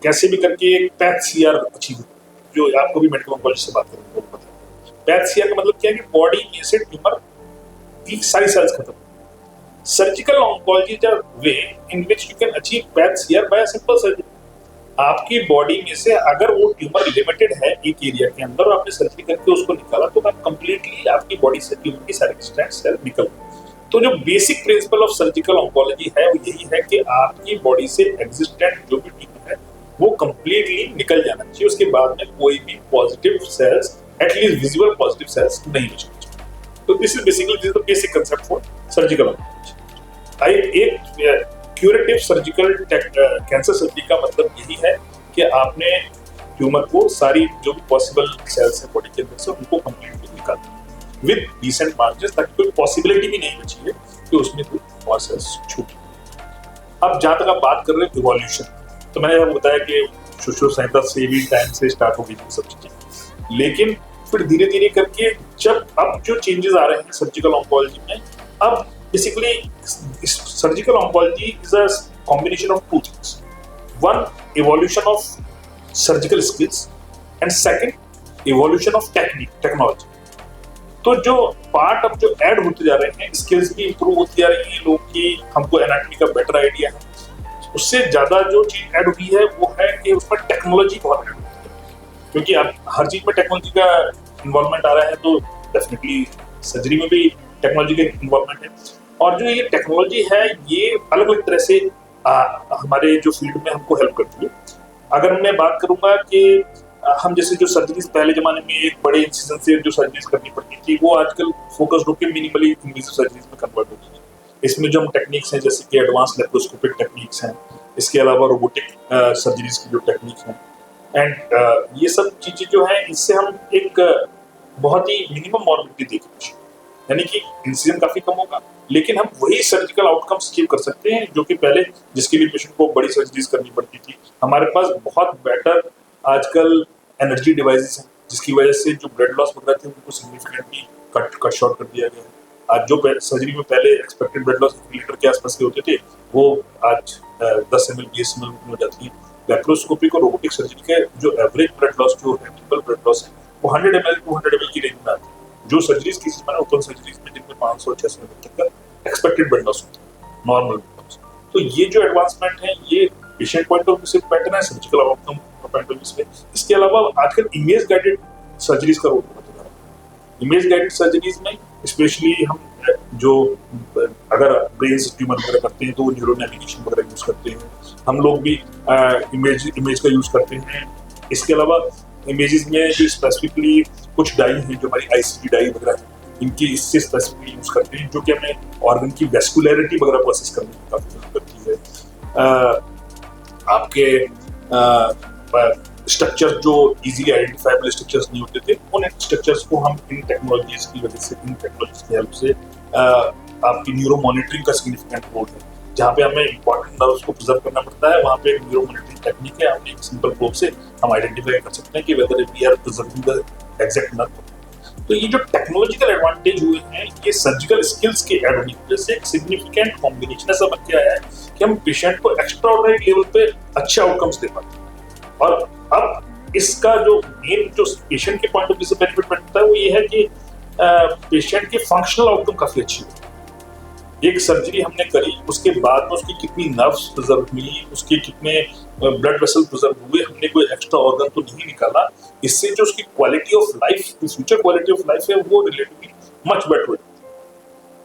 कैसे भी करके एक पैथ सीआर अचीव हो, जो आपको भी मेडिकल ऑन्कोलॉजी से बात करेंगे तो पता है। पैथ सीआर का मतलब क्या है कि बॉडी में से ट्यूमर की सारी सेल्स खत्म। Surgical oncology is a way in which you can achieve path CR by a simple surgery. आपकी बॉडी में से अगर वो ट्यूमर लिमिटेड है एक एरिया के अंदर और आपने सर्जरी करके उसको निकाला तो आप कंप्लीटली आपकी बॉडी से ट्यूमर की सारी सेल निकल। तो जो basic principle of surgical oncology है वो यही है कि आपकी बॉडी से एग्जिस्टेंट जो भी ट्यूमर है वो कंप्लीटली निकल जाना चाहिए। उसके बाद में कोई भी positive cells, at least visible positive cells नहीं बचनी चाहिए। तो this is basically the basic concept for surgical oncology. एक क्यूरेटिव सर्जिकल कैंसर सर्जरी का मतलब यही है कि आपने ट्यूमर को सारी जो भी पॉसिबल सेल्स है बॉडी के अंदर से उनको कंप्लीटली निकालना विद डिसेंट मार्जिन, ताकि कोई पॉसिबिलिटी भी नहीं बची है कि उसमें कोई और सेल्स छूटे। अब जहां तक आप बात कर रहे हैं इवोल्यूशन, तो मैंने आपको बताया कि सुश्रुत संहिता से भी टाइम से स्टार्ट हो गई थी सब चीजें, लेकिन फिर धीरे धीरे करके जब अब जो चेंजेस आ रहे हैं सर्जिकल ऑन्कोलॉजी में, अब basically surgical oncology is a combination of two things. One, evolution of surgical skills and second evolution of technology. तो जो पार्ट अब जो ऐड होते जा रहे हैं, स्किल्स भी इंप्रूव होती जा रही हैं, लोग की हमको एनाटॉमी का बेटर आइडिया है। उससे ज्यादा जो चीज ऐड हुई है वो है कि उसमें टेक्नोलॉजी बहुत ऐड होती है, क्योंकि अब हर चीज में टेक्नोलॉजी का इन्वॉल्वमेंट आ रहा है, तो डेफिनेटली सर्जरी में भी टेक्नोलॉजी का इन्वॉल्वमेंट है। और जो ये टेक्नोलॉजी है ये अलग अलग तरह से हमारे जो फील्ड में हमको हेल्प करती है। अगर मैं बात करूंगा कि हम जैसे जो सर्जरीज पहले जमाने में एक बड़े इंसिजन से जो सर्जरीज करनी पड़ती थी वो आजकल फोकस्ड होकर मिनिमली इन्वेसिव सर्जरीज में कन्वर्ट हो गई है। इसमें जो हम टेक्निक्स हैं जैसे कि एडवांस लेप्रोस्कोपिक टेक्निक्स हैं, इसके अलावा रोबोटिक सर्जरीज की जो टेक्निक्स हैं एंड ये सब चीजें जो हैं इससे हम एक बहुत ही मिनिमम मॉर्बिडिटी देख रहे हैं, यानी कि इंसिजन काफी कम होगा लेकिन हम वही सर्जिकल आउटकम्स अचीव कर सकते हैं जो कि पहले जिसके लिए पेशेंट को बड़ी सर्जरीज करनी पड़ती थी। हमारे पास बहुत बेटर आजकल एनर्जी डिवाइसेस हैं जिसकी वजह से जो ब्लड लॉस वगैरह थे उनको सिग्निफिकेंटली कट शॉर्ट कर दिया गया है। आज जो सर्जरी में पहले एक्सपेक्टेड ब्लड लॉस 1 लीटर के आसपास के होते थे वो आज 10 ml 20 ml हो जाती है। लैप्रोस्कोपिक और रोबोटिक सर्जरी के जो एवरेज ब्लड लॉस जो है ट्रिपल ब्लड लॉस है वो 100 ml 200 ml की रेंज में आती है। जो सर्जरीज केसेस में ओपन सर्जरीज में जिनमें 500-600 ml तक का एक्सपेक्टेड ब्लड लॉस होता है नॉर्मल ब्लड लॉस। तो ये जो एडवांसमेंट है ये पेशेंट पॉइंट ऑफ व्यू से बेटर है, surgical outcome point of view से। इसके अलावा आजकल इमेज गाइडेड सर्जरीज का रोल बहुत बड़ा है। इमेज गाइडेड सर्जरीज में स्पेशली हम जो अगर ब्रेन ट्यूमर वगैरह करते हैं तो न्यूरो नेविगेशन वगैरह यूज करते हैं, हम लोग भी इमेज का यूज करते हैं। इसके अलावा इमेजेस में जो स्पेसिफिकली कुछ डाई हैं जो हमारी आईसीटी डाई वगैरह है इनकी इससे स्पेसिफिकली यूज करते हैं जो कि हमें ऑर्गन की वैस्कुलैरिटी वगैरह प्रोसेस करने में काफी मदद करती है। आपके स्ट्रक्चर जो इजीली आइडेंटिफाइबल स्ट्रक्चर्स नहीं होते थे उन स्ट्रक्चर्स को हम इन टेक्नोलॉजीज की वजह से इन टेक्नोलॉजीज की हेल्प से आपकी न्यूरो मॉनिटरिंग का सिग्निफिकेंट रोल है। जहाँ पे हमें इंपॉर्टेंट नर्व्स को प्रिजर्व करना पड़ता है वहाँ पे न्यूरो मॉनिटरिंग टेक्निक है, हमने एक सिंपल प्रोब से हम आइडेंटिफाई कर सकते हैं कि whether we are preserving the exact nerve. तो ये जो टेक्नोलॉजिकल एडवांटेज हुए हैं ये सर्जिकल स्किल्स के ऐड होने की वजह से एक सिग्निफिकेंट कॉम्बिनेशन ऐसा बन के आया है कि हम पेशेंट को एक्स्ट्राऑर्डिनरी लेवल पे अच्छे आउटकम्स दे पाते हैं। और अब इसका जो मेन जो पेशेंट के पॉइंट ऑफ व्यू से बेनिफिट मिलता है वो ये है कि पेशेंट की फंक्शनल आउटकम काफी अच्छी होती है। एक सर्जरी हमने करी, उसके बाद में उसकी कितनी नर्व्स प्रिजर्व हुई, उसके कितने ब्लड वेसल प्रिजर्व हुए, हमने कोई एक्स्ट्रा ऑर्गन तो नहीं निकाला। इससे जो उसकी quality of life, future quality of life है, वो रिलेटिवली मच बेटर हुई।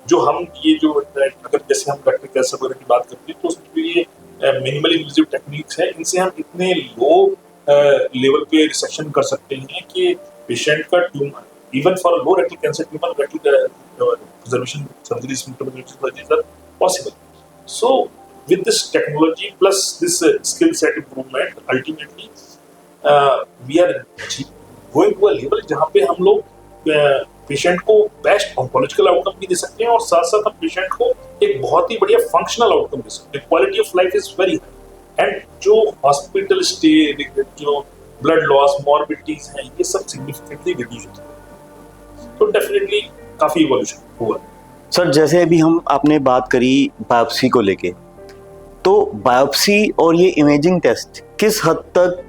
जो हम ये जो अगर जैसे हम गैस्ट्रिक कैंसर वगैरह की बात करते हैं तो उसमें ये मिनिमल इन्वेजिव टेक्निक्स है, इनसे हम इतने लो लेवल पे रिसेक्शन कर सकते हैं कि पेशेंट का tumour, even for low rectal cancer tumour, rectal preservation surgeries, symptomatic surgeries are possible. So with this technology plus this skill set improvement, ultimately we are going to a level जहाँ पे हम लोग patient को best oncological outcome भी दे सकते हैं और साथ साथ हम पेशेंट को एक बहुत ही बढ़िया फंक्शनल आउटकम दे सकते हैं। Quality of life is very high and जो हॉस्पिटल स्टे, जो ब्लड लॉस, मॉर्बिडिटीज हैं, ये सब सिग्निफिकेंटली रिड्यूस होते हैं। तो डेफिनेटली काफी इवोल्यूशन हुआ। सर जैसे अभी आपने बात करी बायोप्सी को लेके, तो बायोप्सी और ये इमेजिंग टेस्ट किस हद तक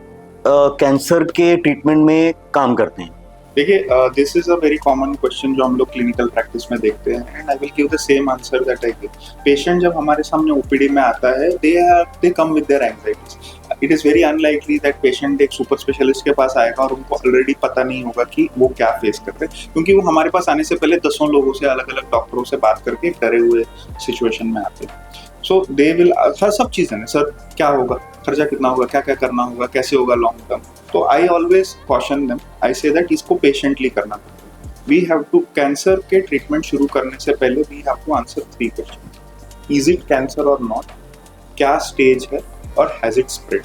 कैंसर के ट्रीटमेंट में काम करते हैं? देखिए, this is a very common question जो हम लोग क्लिनिकल प्रैक्टिस में देखते हैं, and I will give the same answer that I give. Patient जब हमारे सामने ओपीडी में आता है, they come with their anxieties. It is very unlikely that patient एक सुपर स्पेशलिस्ट के पास आएगा और उनको ऑलरेडी पता नहीं होगा कि वो क्या फेस कर रहे हैं, क्योंकि वो हमारे पास आने से पहले दसों लोगों से, अलग अलग डॉक्टरों से बात करके डरे हुए सिचुएशन में आते हैं। सो दे विल हर सब चीज़ें हैं, सर क्या होगा, खर्चा कितना होगा, क्या क्या करना होगा, कैसे होगा लॉन्ग टर्म। तो I always caution them, I say that इसको पेशेंटली करना पड़ता है। वी हैव टू, कैंसर के ट्रीटमेंट शुरू करने से पहले we have to answer 3 question. Is it cancer और नॉट, क्या स्टेज है, और has it spread.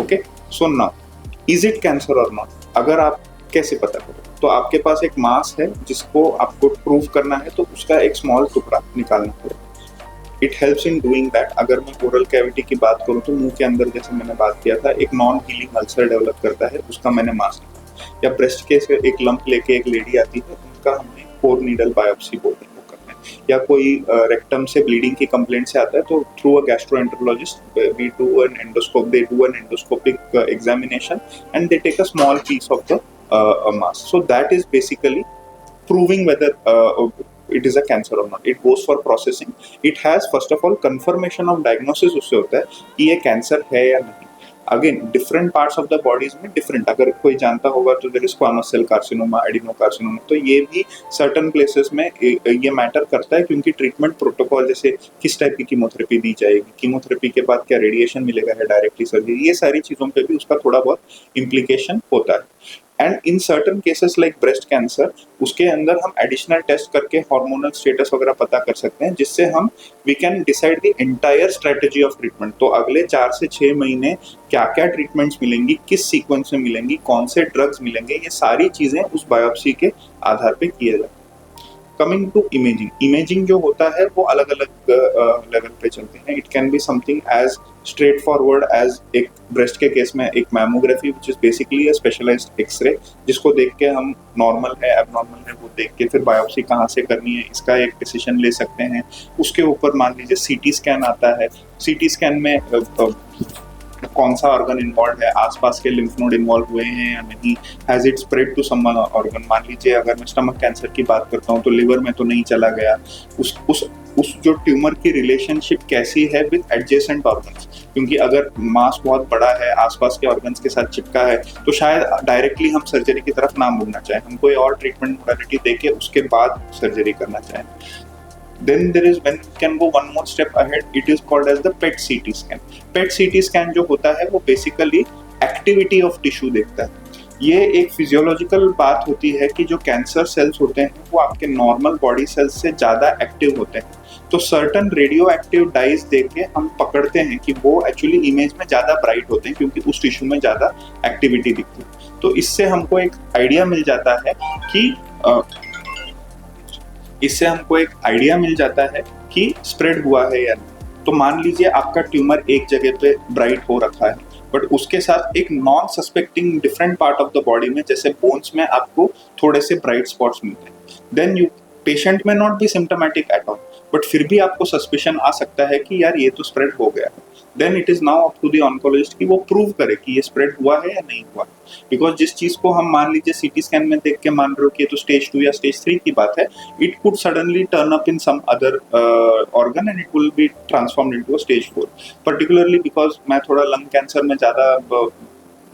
Okay, so now is it cancer और नॉट, अगर आप कैसे पता करें, तो आपके पास एक मास है जिसको आपको प्रूव करना है, तो उसका एक स्मॉल टुकड़ा निकालना पड़ेगा। It helps in doing that. अगर मैं ओरल कैविटी की बात करूँ तो मुंह के अंदर, जैसे मैंने बात किया था, एक नॉन हीलिंग अल्सर डेवलप करता है, उसका मैंने मास निकाला। या ब्रेस्ट के से एक लंप लेके एक लेडी आती है, उनका हमने 4 नीडल बायोप्सी बोलते हैं वो करना है। या कोई रेक्टम से ब्लीडिंग की कंप्लेंट से आता है, तो through a gastroenterologist we do an endoscope, they do an endoscopic examination and they take a small piece of the mass. So that is basically proving whether it is a cancer or not. It goes for processing. It has first of all confirmation of diagnosis उससे होता है कि ये cancer है या नहीं। Again different parts of the bodies में different, अगर कोई जानता होगा तो there is squamous cell carcinoma, adenocarcinoma, तो ये भी सर्टेन प्लेसेस में ये मैटर करता है, क्योंकि ट्रीटमेंट प्रोटोकॉल, जैसे किस टाइप की कीमोथेरेपी दी जाएगी, कीमोथेरेपी के बाद क्या रेडिएशन मिलेगा है, डायरेक्टली सर्जरी, ये सारी चीज़ों पे भी उसका थोड़ा बहुत इम्प्लीकेशन होता है। And in certain cases like breast cancer, उसके अंदर हम एडिशनल टेस्ट करके हार्मोनल स्टेटस वगैरह पता कर सकते हैं, जिससे हम we can decide the entire strategy of treatment. तो अगले 4 से 6 महीने क्या क्या ट्रीटमेंट्स मिलेंगी, किस सीक्वेंस में मिलेंगी, कौन से ड्रग्स मिलेंगे, ये सारी चीज़ें उस बायोप्सी के आधार पे किया जाता है। कमिंग टू इमेजिंग जो होता है वो अलग अलग लेवल पे चलते हैं। It can be something as straightforward as एक ब्रेस्ट के केस में एक mammography, which is basically a specialised x-ray, जिसको देख के हम नॉर्मल है एबनॉर्मल है वो देख के फिर बायोप्सी कहाँ से करनी है इसका एक डिसीजन ले सकते हैं। उसके ऊपर मान लीजिए सीटी स्कैन आता है, सीटी स्कैन में कौन सा ऑर्गन इन्वॉल्व है, आसपास के लिम्फ नोड इन्वॉल्व हुए हैं या नहीं, has it spread to some organ. मान लीजिए अगर मैं स्टमक कैंसर की बात करता हूँ तो लिवर में तो नहीं चला गया, उस जो ट्यूमर की रिलेशनशिप कैसी है विद एडजेसेंट ऑर्गन्स, क्योंकि अगर मास बहुत बड़ा है, आसपास के ऑर्गन्स के साथ चिपका है, तो शायद डायरेक्टली हम सर्जरी की तरफ ना मुड़ना चाहें, हम कोई और ट्रीटमेंट मोडालिटी देके उसके बाद सर्जरी करना चाहें। Then there is, when we can go one more step ahead, it is called as the PET CT scan. PET CT scan जो होता है वो बेसिकली एक्टिविटी ऑफ टिश्यू देखता है। ये एक फिजियोलॉजिकल बात होती है कि जो कैंसर सेल्स होते हैं वो आपके नॉर्मल बॉडी सेल्स से ज़्यादा एक्टिव होते हैं, तो सर्टन रेडियो एक्टिव डाइज देख के हम पकड़ते हैं कि वो एक्चुअली इमेज में ज़्यादा ब्राइट होते हैं क्योंकि उस टिश्यू में ज़्यादा एक्टिविटी दिखती है। तो इससे हमको एक आइडिया मिल जाता है कि स्प्रेड हुआ है या नहीं। तो मान लीजिए आपका ट्यूमर एक जगह पे ब्राइट हो रखा है, बट उसके साथ एक non suspecting different part of the body में, जैसे बोन्स में आपको थोड़े से ब्राइट स्पॉट्स मिलते हैं, देन यू पेशेंट में not be symptomatic at all, but फिर भी आपको सस्पिशन आ सकता है कि यार ये तो स्प्रेड हो गया है। Then it is now up to the oncologist कि वो प्रूव करे कि ये स्प्रेड हुआ है या नहीं हुआ। बिकॉज जिस चीज को हम मान लीजिए सीटी स्कैन में देख के मान रहे हो कि ये तो स्टेज 2 या स्टेज 3 की बात है, it could suddenly turn up in some other organ and it will be transformed into stage 4। Particularly because मैं थोड़ा लंग कैंसर में ज्यादा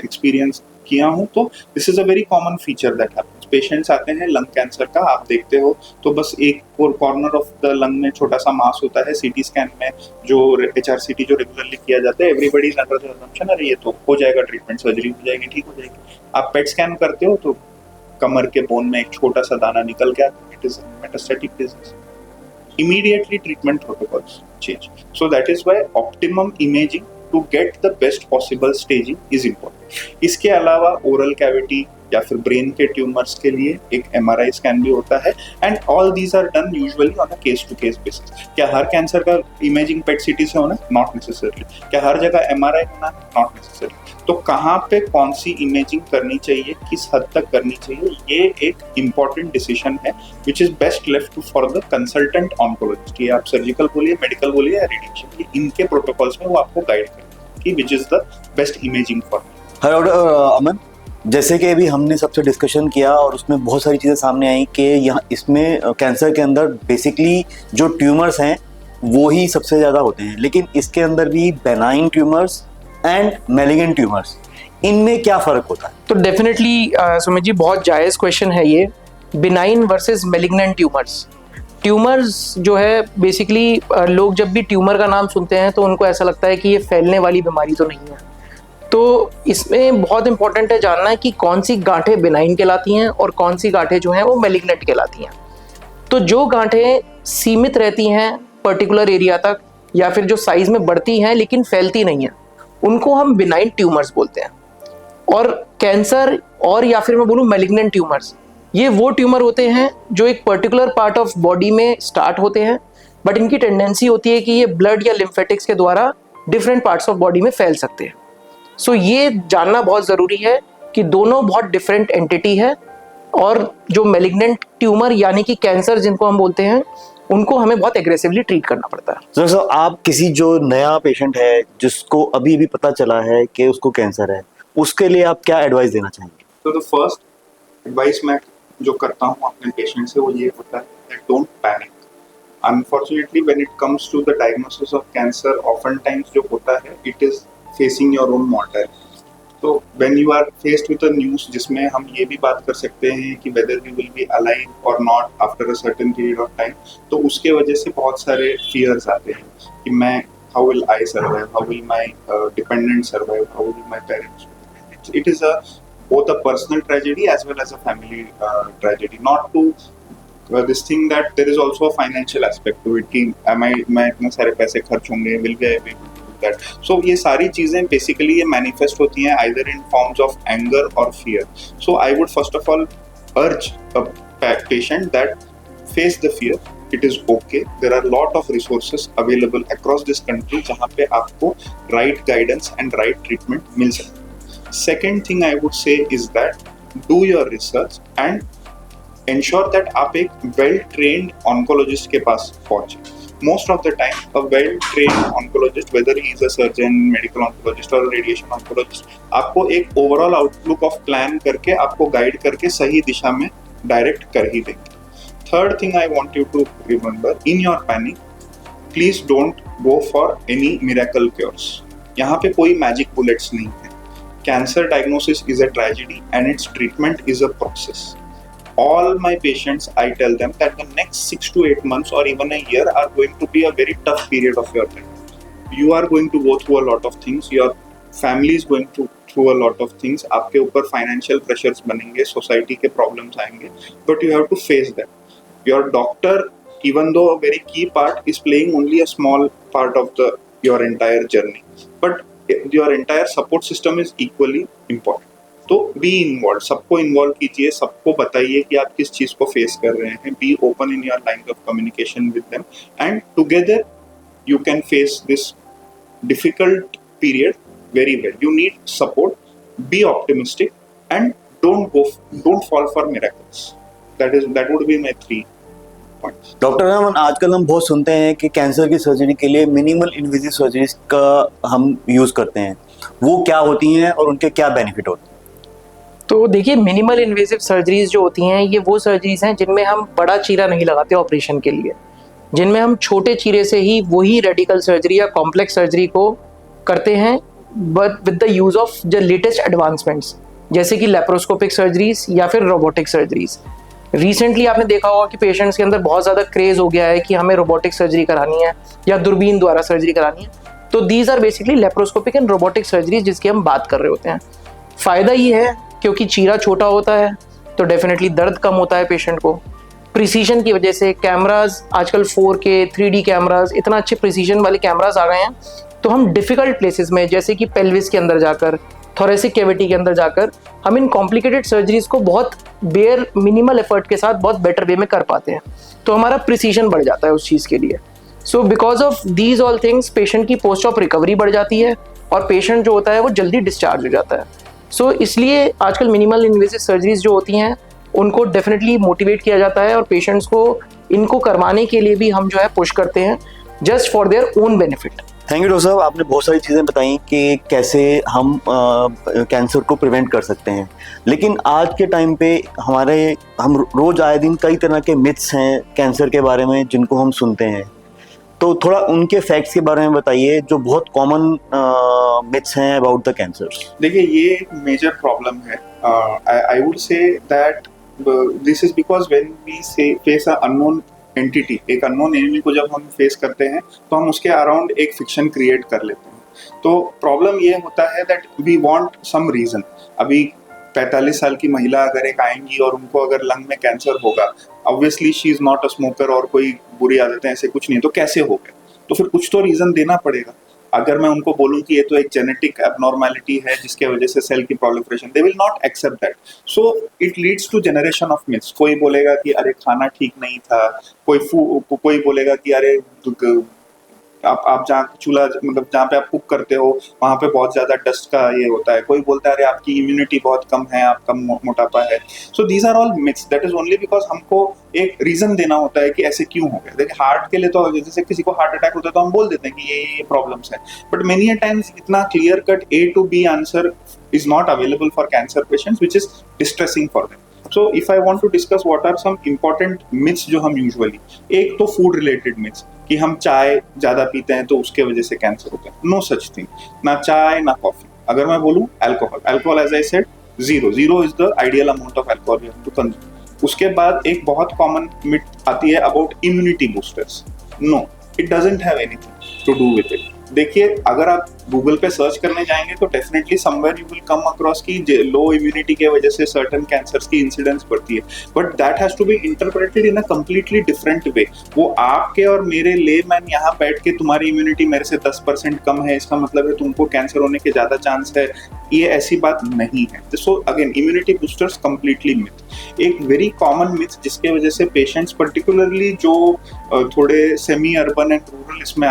एक्सपीरियंस किया हूँ, तो this is a very common feature that happens. Patients आते हैं लंग कैंसर का, आप देखते हो तो बस एक कॉर्नर ऑफ द लंग में छोटा सा मास होता है। सीटी स्कैन में जो HRCT जो रेगुलरली किया जाता है, everybody is under the assumption अरे ये तो हो जाएगा, ट्रीटमेंट सर्जरी हो जाएगी, ठीक हो जाएगी। आप पेट स्कैन करते हो तो कमर के बोन में एक छोटा सा दाना निकल गया, it is metastatic disease. Immediately treatment protocols change. So that is why optimum imaging to get the best possible staging is important. इसके अलावा ओरल कैविटी या फिर ब्रेन के ट्यूमर्स के लिए एक MRI स्कैन भी होता है, and all these are done usually on a case to case basis. क्या हर कैंसर का इमेजिंग पेट सीटी से होना है? Not necessarily. क्या हर जगह MRI होना है? Not necessarily. तो कहाँ पे कौन सी इमेजिंग करनी चाहिए, किस हद तक करनी चाहिए, ये एक इम्पॉर्टेंट डिसीजन है which is best left for the consultant oncologist. ये आप सर्जिकल बोलिए, मेडिकल बोलिए या रेडिएशन, इनके प्रोटोकॉल्स में वो आपको गाइड करेंगे कि which is the best imaging for. Hello Aman, जैसे कि अभी हमने सबसे डिस्कशन किया और उसमें बहुत सारी चीज़ें सामने आई कि यहाँ इसमें कैंसर के अंदर बेसिकली जो ट्यूमर्स हैं वो ही सबसे ज़्यादा होते हैं, लेकिन इसके अंदर भी बेनाइन ट्यूमर्स एंड मैलिगेंट ट्यूमर्स, इनमें क्या फ़र्क होता है? तो डेफिनेटली सुमित जी बहुत जायज़ क्वेश्चन है ये, benign versus malignant tumours. Tumours जो है बेसिकली लोग जब भी ट्यूमर का नाम सुनते हैं तो उनको ऐसा लगता है कि ये फैलने वाली बीमारी तो नहीं है। तो इसमें बहुत इंपॉर्टेंट है जानना है कि कौन सी गांठें बिनाइन कहलाती हैं और कौन सी गांठें जो हैं वो मैलिग्नेंट कहलाती हैं। तो जो गांठें सीमित रहती हैं पर्टिकुलर एरिया तक या फिर जो साइज में बढ़ती हैं लेकिन फैलती नहीं हैं, उनको हम बिनाइन ट्यूमर्स बोलते हैं। और कैंसर और या फिर मैं बोलूँ मैलिग्नेंट ट्यूमर्स, ये वो ट्यूमर होते हैं जो एक पर्टिकुलर पार्ट ऑफ बॉडी में स्टार्ट होते हैं, बट इनकी टेंडेंसी होती है कि ये ब्लड या लिम्फेटिक्स के द्वारा डिफरेंट पार्ट्स ऑफ बॉडी में फैल सकते हैं। सो ये जानना बहुत ज़रूरी है कि दोनों बहुत डिफरेंट एंटिटी है, और जो मैलिग्नेंट ट्यूमर यानी कि कैंसर जिनको हम बोलते हैं, उनको हमें बहुत एग्रेसिवली ट्रीट करना पड़ता है। सर आप किसी जो नया पेशेंट है जिसको अभी भी पता चला है कि उसको कैंसर है, उसके लिए आप क्या एडवाइस देना चाहेंगे? तो द फर्स्ट एडवाइस मैं जो करता हूँ अपने पेशेंट से वो ये होता है that don't panic. Unfortunately when it comes to the diagnosis of cancer, often times जो होता है it is facing your own mortality. तो when you are faced with a news जिसमें हम ये भी बात कर सकते हैं कि whether we will be alive और not after a certain period of time, तो उसके वजह से बहुत सारे फियर्स आते हैं कि मैं how will I survive, how will my dependent survive, how will my parents. It is a both a personal tragedy as well as a family tragedy. Not to this thing that there is also a financial aspect to it कि मैं इतने सारे पैसे खर्च होंगे, will be able to do that. So ये सारी चीजें basically ये manifest होती हैं either in forms of anger or fear. So I would first of all urge a patient that face the fear. It is okay. There are lot of resources available across this country जहाँ पे आपको right guidance and right treatment मिल सकता है। Second thing I would say is that do your research and ensure that आप एक well trained oncologist के पास पहुंचे। Most of the time a well trained oncologist, whether he is a surgeon, medical oncologist or radiation oncologist, आपको एक overall outlook of plan करके आपको guide करके सही दिशा में direct कर ही देंगे। Third thing I want you to remember, in your panic, please don't go for any miracle cures. यहाँ पे कोई magic bullets नहीं है। Cancer diagnosis is a tragedy and its treatment is a process. All my patients, I tell them that the next 6 to 8 months or even a year are going to be a very tough period of your life. You are going to go through a lot of things. Your family is going through a lot of things. आपके ऊपर financial pressures बनेंगे, society के problems आएंगे, but you have to face them. Your doctor, even though a very key part, is playing only a small part of your entire journey. But your entire support system is equally important. तो be involve, सबको involve कीजिए, सबको बताइए कि आप किस चीज को फेस कर रहे हैं। Be open in your line of communication with them and together you can face this difficult period very well. You need support, be optimistic, and don't fall for miracles. That would be my 3 point. Doctor Raman, आजकल हम बहुत सुनते हैं कि cancer की surgery के लिए minimal invasive surgeries का हम यूज करते हैं, वो क्या होती हैं और उनके क्या बेनिफिट होते हैं? तो देखिए, मिनिमल इन्वेसिव सर्जरीज जो होती हैं ये वो सर्जरीज हैं जिनमें हम बड़ा चीरा नहीं लगाते ऑपरेशन के लिए, जिनमें हम छोटे चीरे से ही वही रेडिकल सर्जरी या कॉम्प्लेक्स सर्जरी को करते हैं, but with the use of the latest advancements, जैसे कि लेप्रोस्कोपिक सर्जरीज या फिर रोबोटिक सर्जरीज। रिसेंटली आपने देखा होगा कि पेशेंट्स के अंदर बहुत ज़्यादा क्रेज हो गया है कि हमें रोबोटिक सर्जरी करानी है या दूरबीन द्वारा सर्जरी करानी है। तो these are basically laparoscopic and robotic surgeries जिसकी हम बात कर रहे होते हैं। फ़ायदा ये है क्योंकि चीरा छोटा होता है तो डेफिनेटली दर्द कम होता है पेशेंट को। प्रिसीजन की वजह से कैमराज आजकल 4K 3D कैमराज, इतना अच्छे प्रिसीजन वाले कैमराज आ गए हैं, तो हम डिफ़िकल्ट प्लेसेस में जैसे कि पेल्विस के अंदर जाकर, थोरेसिक कैविटी के अंदर जाकर हम इन कॉम्प्लिकेटेड सर्जरीज को बहुत बेयर मिनिमल एफर्ट के साथ बहुत बेटर वे में कर पाते हैं। तो हमारा प्रिसीजन बढ़ जाता है उस चीज़ के लिए। So because of these all things patient की पोस्ट ऑफ रिकवरी बढ़ जाती है और पेशेंट जो होता है वो जल्दी डिस्चार्ज हो जाता है। सो इसलिए आजकल मिनिमल इन्वेसिव सर्जरीज जो होती हैं उनको डेफिनेटली मोटिवेट किया जाता है और पेशेंट्स को इनको करवाने के लिए भी हम जो है पुश करते हैं, just for their own benefit. Thank you doctor साहब, आपने बहुत सारी चीज़ें बताई कि कैसे हम कैंसर को प्रिवेंट कर सकते हैं। लेकिन आज के टाइम पे हम रोज़ आए दिन कई तरह के मिथ्स हैं कैंसर के बारे में जिनको हम सुनते हैं, तो थोड़ा उनके फैक्ट्स के बारे में बताइए जो बहुत कॉमन मिथ्स हैं अबाउट द कैंसर। देखिए, ये एक मेजर प्रॉब्लम है। I would say that this is because when we say face a unknown entity, एक अननोन एनिमी को जब हम फेस करते हैं तो हम उसके अराउंड एक फिक्शन क्रिएट कर लेते हैं। तो प्रॉब्लम ये होता है that we want some reason. अभी 45 साल की महिला अगर एक आएंगी और उनको अगर लंग में कैंसर होगा, obviously she is not a smoker और कोई बुरी आदतें ऐसे कुछ नहीं, तो कैसे हो गया? तो फिर कुछ तो रीजन देना पड़ेगा। अगर मैं उनको बोलूं कि ये तो एक जेनेटिक एबनॉर्मेलिटी है जिसके वजह से सेल की proliferation, they will not accept that. So it leads to generation of myths. कोई बोलेगा कि अरे खाना ठीक नहीं था, कोई बोलेगा कि अरे आप जहाँ चूल्हा मतलब जहाँ पे आप कुक करते हो वहाँ पे बहुत ज्यादा डस्ट का ये होता है। कोई बोलता है अरे आपकी इम्यूनिटी बहुत कम है, आप कम मोटापा है। So these are all myths. That is only because हमको एक रीजन देना होता है कि ऐसे क्यों हो गया। देखिए, हार्ट के लिए तो जैसे किसी को हार्ट अटैक होता है तो हम बोल देते हैं कि ये प्रॉब्लम्स है, बट मेनी टाइम्स इतना clear cut A to B answer is not available for cancer patients, which is distressing for them. So if I want to discuss what are some important myths जो हम usually, एक तो food related myths कि हम चाय ज्यादा पीते हैं तो उसके वजह से कैंसर होता है। No such thing. ना चाय ना कॉफी। अगर मैं बोलूँ alcohol as I said, zero is the ideal amount of alcohol we have to consume. उसके बाद एक बहुत common myth आती है about immunity boosters. No, it doesn't have anything to do with it. देखिए, अगर आप गूगल पे सर्च करने जाएंगे तो definitely somewhere you will come across की लो इम्यूनिटी के वजह से सर्टेन कैंसर्स की इंसिडेंस बढ़ती है, but that has to be interpreted in a completely different way. वो आपके और मेरे लेमैन यहाँ बैठ के तुम्हारी इम्यूनिटी मेरे से 10% कम है इसका मतलब है तुमको कैंसर होने के ज्यादा चांस है, ये ऐसी बात नहीं है। So again, immunity boosters completely myth. एक वेरी कॉमन मिथ जिसके वजह से पेशेंट्स पर्टिकुलरली जो थोड़े सेमी अर्बन एंड रूरल इसमें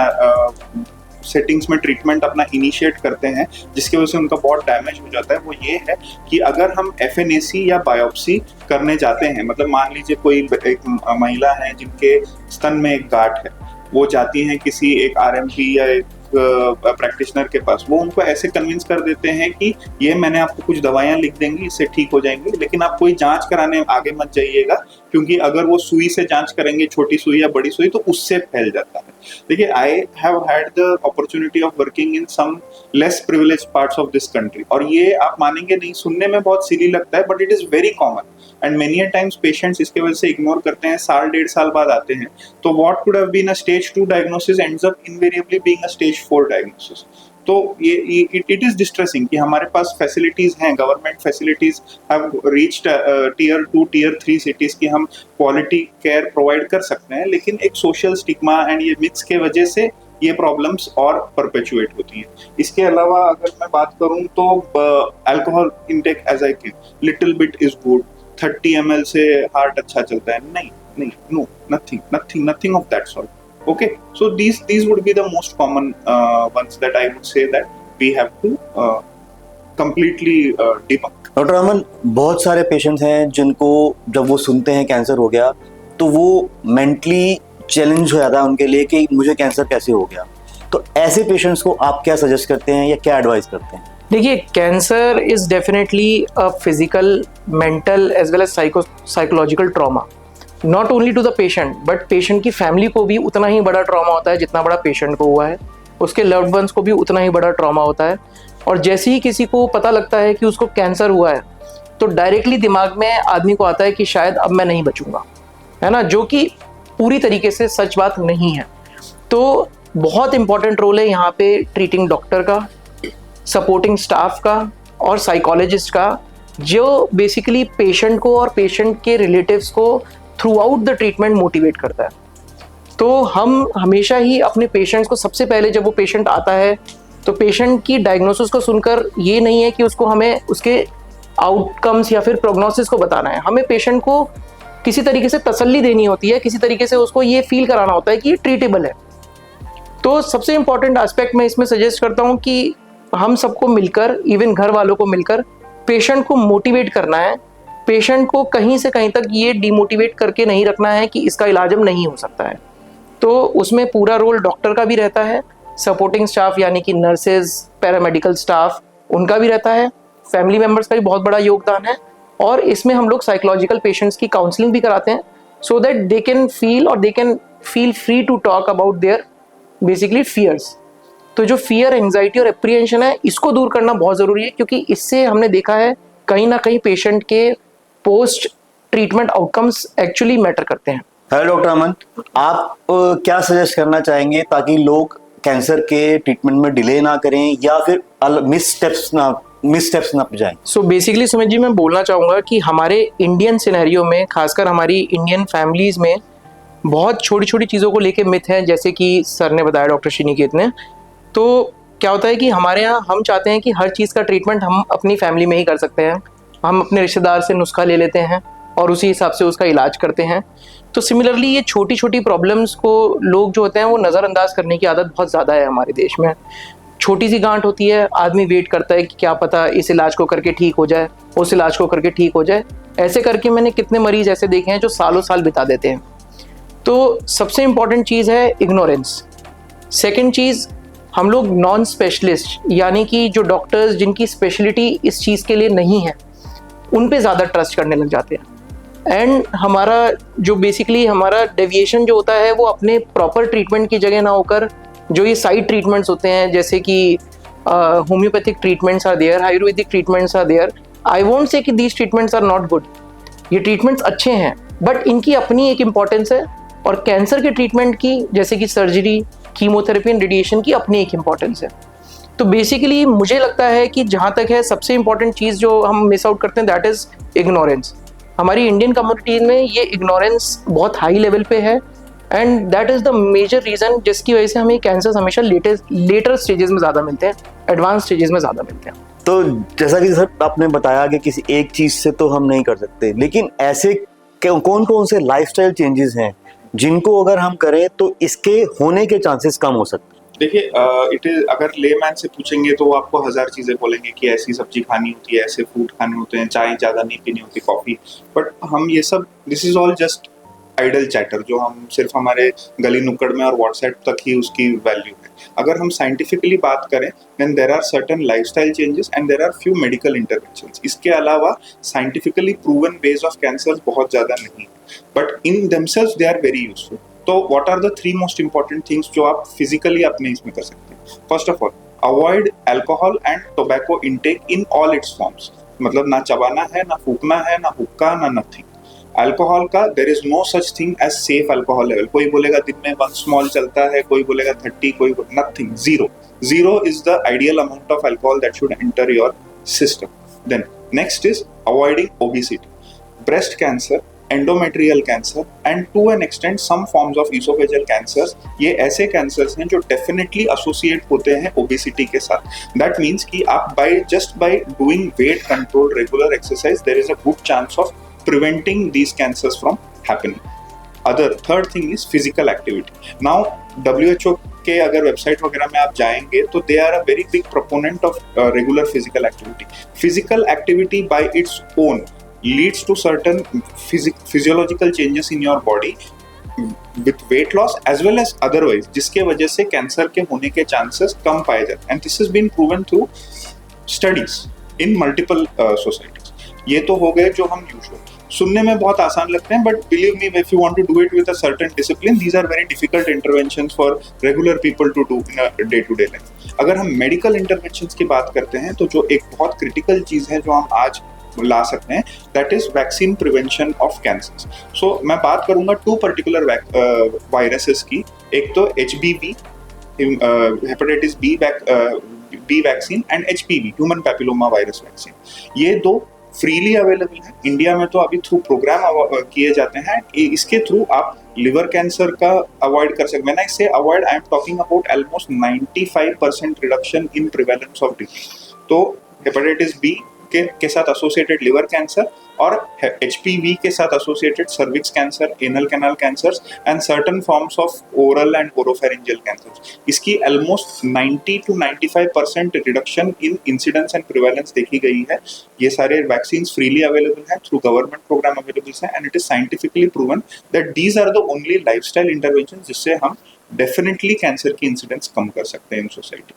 सेटिंग्स में ट्रीटमेंट अपना इनिशिएट करते हैं, जिसकी वजह से उनका बहुत डैमेज हो जाता है, वो ये है कि अगर हम FNAC या बायोप्सी करने जाते हैं, मतलब मान लीजिए कोई एक महिला है जिनके स्तन में एक गांठ है, वो जाती हैं किसी एक RMP या एक प्रैक्टिशनर के पास, वो उनको ऐसे कन्विंस कर देते हैं कि ये मैंने आपको कुछ दवाइयां लिख देंगी, इससे ठीक हो जाएंगे, लेकिन आप कोई जांच कराने आगे मत जाइएगा, क्योंकि अगर वो सुई से जांच करेंगे, छोटी सुई या बड़ी सुई, तो उससे फैल जाता है। देखिए, I have had the opportunity of working in some less privileged parts of this country, और ये आप मानेंगे नहीं, सुनने में बहुत सिली लगता है, but it is very common and many times patients इसके वजह से इग्नोर करते हैं, साल 1.5 साल बाद आते हैं, तो what could have been a stage 2 diagnosis ends up invariably being a stage 4 diagnosis. तो ये इट इज डिस्ट्रेसिंग कि हमारे पास फैसिलिटीज हैं, government facilities have reached tier 2 tier 3 cities की हम क्वालिटी केयर प्रोवाइड कर सकते हैं, लेकिन एक सोशल स्टिग्मा एंड ये मिथ्स के वजह से ये प्रॉब्लम्स और परपेचुएट होती हैं। इसके अलावा अगर मैं बात करूं तो अल्कोहल इंटेक एज आई के little bit is good, 30 ml से हार्ट अच्छा चलता है, नहीं, no, nothing of that sort. Okay, so these would be the most common ones that I would say that we have to completely debunk. Doctor Aman, बहुत सारे patients हैं जिनको जब वो सुनते हैं कैंसर हो गया तो वो मेंटली चैलेंज हो जाता है उनके लिए कि मुझे कैंसर कैसे हो गया। तो ऐसे पेशेंट्स को आप क्या सजेस्ट करते हैं या क्या एडवाइस करते हैं? देखिए, cancer is definitely a physical, mental as well as psychological trauma, not only to the patient but patient की फैमिली को भी उतना ही बड़ा ट्रॉमा होता है जितना बड़ा पेशेंट को हुआ है, उसके लव्ड वंस को भी उतना ही बड़ा ट्रॉमा होता है। और जैसे ही किसी को पता लगता है कि उसको कैंसर हुआ है तो डायरेक्टली दिमाग में आदमी को आता है कि शायद अब मैं नहीं बचूंगा, है ना, जो कि पूरी तरीके से सच बात नहीं है। तो बहुत इंपॉर्टेंट रोल है यहाँ पे ट्रीटिंग डॉक्टर का, सपोर्टिंग स्टाफ का और साइकोलॉजिस्ट का, जो बेसिकली पेशेंट को और पेशेंट के रिलेटिव्स को through out the treatment motivate करता है। तो हम हमेशा ही अपने पेशेंट्स को सबसे पहले जब वो पेशेंट आता है तो पेशेंट की डायग्नोसिस को सुनकर ये नहीं है कि उसको हमें उसके आउटकम्स या फिर प्रोग्नोसिस को बताना है, हमें पेशेंट को किसी तरीके से तसल्ली देनी होती है, किसी तरीके से उसको ये फील कराना होता है कि ये ट्रीटेबल है। तो सबसे इंपॉर्टेंट एस्पेक्ट मैं इसमें सजेस्ट करता हूँ कि हम सबको मिलकर, इवन घर वालों को मिलकर पेशेंट को मोटिवेट करना है। पेशेंट को कहीं से कहीं तक ये डिमोटिवेट करके नहीं रखना है कि इसका इलाज अब नहीं हो सकता है। तो उसमें पूरा रोल डॉक्टर का भी रहता है, सपोर्टिंग स्टाफ यानी कि नर्सेज, पैरामेडिकल स्टाफ, उनका भी रहता है, फैमिली मेम्बर्स का भी बहुत बड़ा योगदान है। और इसमें हम लोग साइकोलॉजिकल पेशेंट्स की काउंसलिंग भी कराते हैं so that they can feel और they can feel free to talk about their basically fears. तो जो फियर, एंजाइटी और एप्रीहेंशन है, इसको दूर करना बहुत ज़रूरी है, क्योंकि इससे हमने देखा है कहीं ना कहीं पेशेंट के post treatment outcomes actually matter करते हैं। हेलो डॉक्टर अमन, आप क्या सजेस्ट करना चाहेंगे ताकि लोग कैंसर के ट्रीटमेंट में डिले ना करें या फिर मिस स्टेप्स ना जाएं? सो बेसिकली सुमित जी, मैं बोलना चाहूँगा कि हमारे इंडियन सिनेरियो में, खासकर हमारी इंडियन फैमिलीज़ में बहुत छोटी छोटी चीज़ों को लेके मिथ हैं, जैसे कि सर ने बताया, डॉक्टर श्रीनिकेत ने। तो क्या होता है कि हमारे यहाँ हम चाहते हैं कि हर चीज़ का ट्रीटमेंट हम अपनी फैमिली में ही कर सकते हैं, हम अपने रिश्तेदार से नुस्खा ले लेते हैं और उसी हिसाब से उसका इलाज करते हैं। तो सिमिलरली ये छोटी छोटी प्रॉब्लम्स को लोग जो होते हैं वो नज़रअंदाज करने की आदत बहुत ज़्यादा है हमारे देश में। छोटी सी गांठ होती है, आदमी वेट करता है कि क्या पता इस इलाज को करके ठीक हो जाए, उस इलाज को करके ठीक हो जाए। ऐसे करके मैंने कितने मरीज ऐसे देखे हैं जो सालों साल बिता देते हैं। तो सबसे इम्पॉर्टेंट चीज़ है इग्नोरेंस। सेकेंड चीज़, हम लोग नॉन स्पेशलिस्ट यानी कि जो डॉक्टर्स जिनकी स्पेशलिटी इस चीज़ के लिए नहीं है, उन पे ज़्यादा ट्रस्ट करने लग जाते हैं। एंड हमारा जो बेसिकली हमारा डेविएशन जो होता है वो अपने प्रॉपर ट्रीटमेंट की जगह ना होकर जो ये साइड ट्रीटमेंट्स होते हैं, जैसे कि homeopathic treatments are there, Ayurvedic treatments are there. I won't say कि these treatments are not good, ये ट्रीटमेंट्स अच्छे हैं बट इनकी अपनी एक इम्पॉर्टेंस है। और कैंसर के ट्रीटमेंट की, जैसे कि सर्जरी, कीमोथेरेपी एंड रेडिएशन की अपनी एक इम्पॉर्टेंस है। तो बेसिकली मुझे लगता है कि जहाँ तक है सबसे इम्पॉर्टेंट चीज़ जो हम मिस आउट करते हैं दैट इज़ इग्नोरेंस। हमारी इंडियन कम्युनिटी में ये इग्नोरेंस बहुत हाई लेवल पे है and that is the major reason जिसकी वजह से हमें कैंसर हमेशा लेटर स्टेजेस में ज़्यादा मिलते हैं, एडवांस स्टेजेस में ज़्यादा मिलते हैं। तो जैसा कि सर आपने बताया कि किसी एक चीज़ से तो हम नहीं कर सकते, लेकिन ऐसे कौन कौन से लाइफस्टाइल चेंजेस हैं जिनको अगर हम करें तो इसके होने के चांसेस कम हो सकते हैं? देखिए, इट इज, अगर लेमैन से पूछेंगे तो वो आपको 1000 चीजें बोलेंगे कि ऐसी सब्जी खानी होती है, ऐसे फूड खाने होते हैं, चाय ज्यादा नहीं पीनी होती, कॉफी। बट हम ये सब, this is all just idle chatter जो हम सिर्फ हमारे गली नुक्कड़ में और व्हाट्सएप तक ही उसकी वैल्यू है। अगर हम साइंटिफिकली बात करें then there are certain lifestyle changes and there are few medical interventions. इसके अलावा scientifically proven ways of cancer बहुत ज्यादा नहीं, but in themselves they are very useful. तो what are the 3 most important things जो आप फिजिकली अपने इसमें कर सकते हैं? First of all, avoid alcohol and tobacco intake in all its forms. मतलब ना चबाना है, ना फूकना है, ना हुक्का, ना नथिंग। अल्कोहल का there is no such thing as safe alcohol level. कोई बोलेगा दिन में 1 स्मॉल चलता है, कोई बोलेगा 30, कोई nothing, zero is the ideal amount of alcohol that should enter your system. Then next is avoiding obesity, breast cancer, endometrial cancer and to an extent some forms of esophageal cancers। ये ऐसे cancers हैं जो definitely associate होते हैं obesity के साथ। That means कि आप just by doing weight control, regular exercise, there is a good chance of preventing these cancers from happening. Third thing is physical activity. Now WHO के अगर वेबसाइट वगैरह में आप जाएंगे तो they are a very big proponent of regular physical activity. Physical activity by its own, leads to certain physiological changes in your body with weight loss as well as otherwise, जिसके वजह से cancer के होने के chances कम पाए जाते हैं. And this is been proven through studies in multiple societies. ये तो हो गए जो हम यूजुअल सुनने में बहुत आसान लगते हैं, but believe me, if you want to do it with a certain discipline, these are very difficult interventions for regular people to do in a day to day life. अगर हम मेडिकल इंटरवेंशंस की बात करते हैं तो जो एक बहुत क्रिटिकल चीज है जो हम आज ला सकते हैं, that is vaccine prevention of cancer. So मैं बात करूंगा 2 पर्टिकुलर वायरसेस की. एक तो HBV, hepatitis B vaccine, and HPV, human papilloma virus vaccine. ये 2 फ्रीली अवेलेबल है इंडिया में. तो अभी थ्रू प्रोग्राम किए जाते हैं. इसके थ्रू आप लिवर कैंसर का अवॉइड कर सकते. When I say avoid, I am talking about almost 95% reduction in prevalence of disease. तो हेपेटाइटिस बी के साथ एसोसिएटेड लिवर कैंसर और HPV के साथ associated cervix cancer, anal canal cancers and certain forms of oral and oropharyngeal cancer. इसकी almost 90 to 95% reduction in incidence and prevalence देखी गई है. ये सारे वैक्सीन फ्रीली अवेलेबल हैं, थ्रू गवर्नमेंट प्रोग्राम अवेलेबल है, and it is scientifically proven that these are the only lifestyle intervention जिससे हम डेफिनेटली कैंसर की इंसिडेंस कम कर सकते हैं इन सोसाइटी.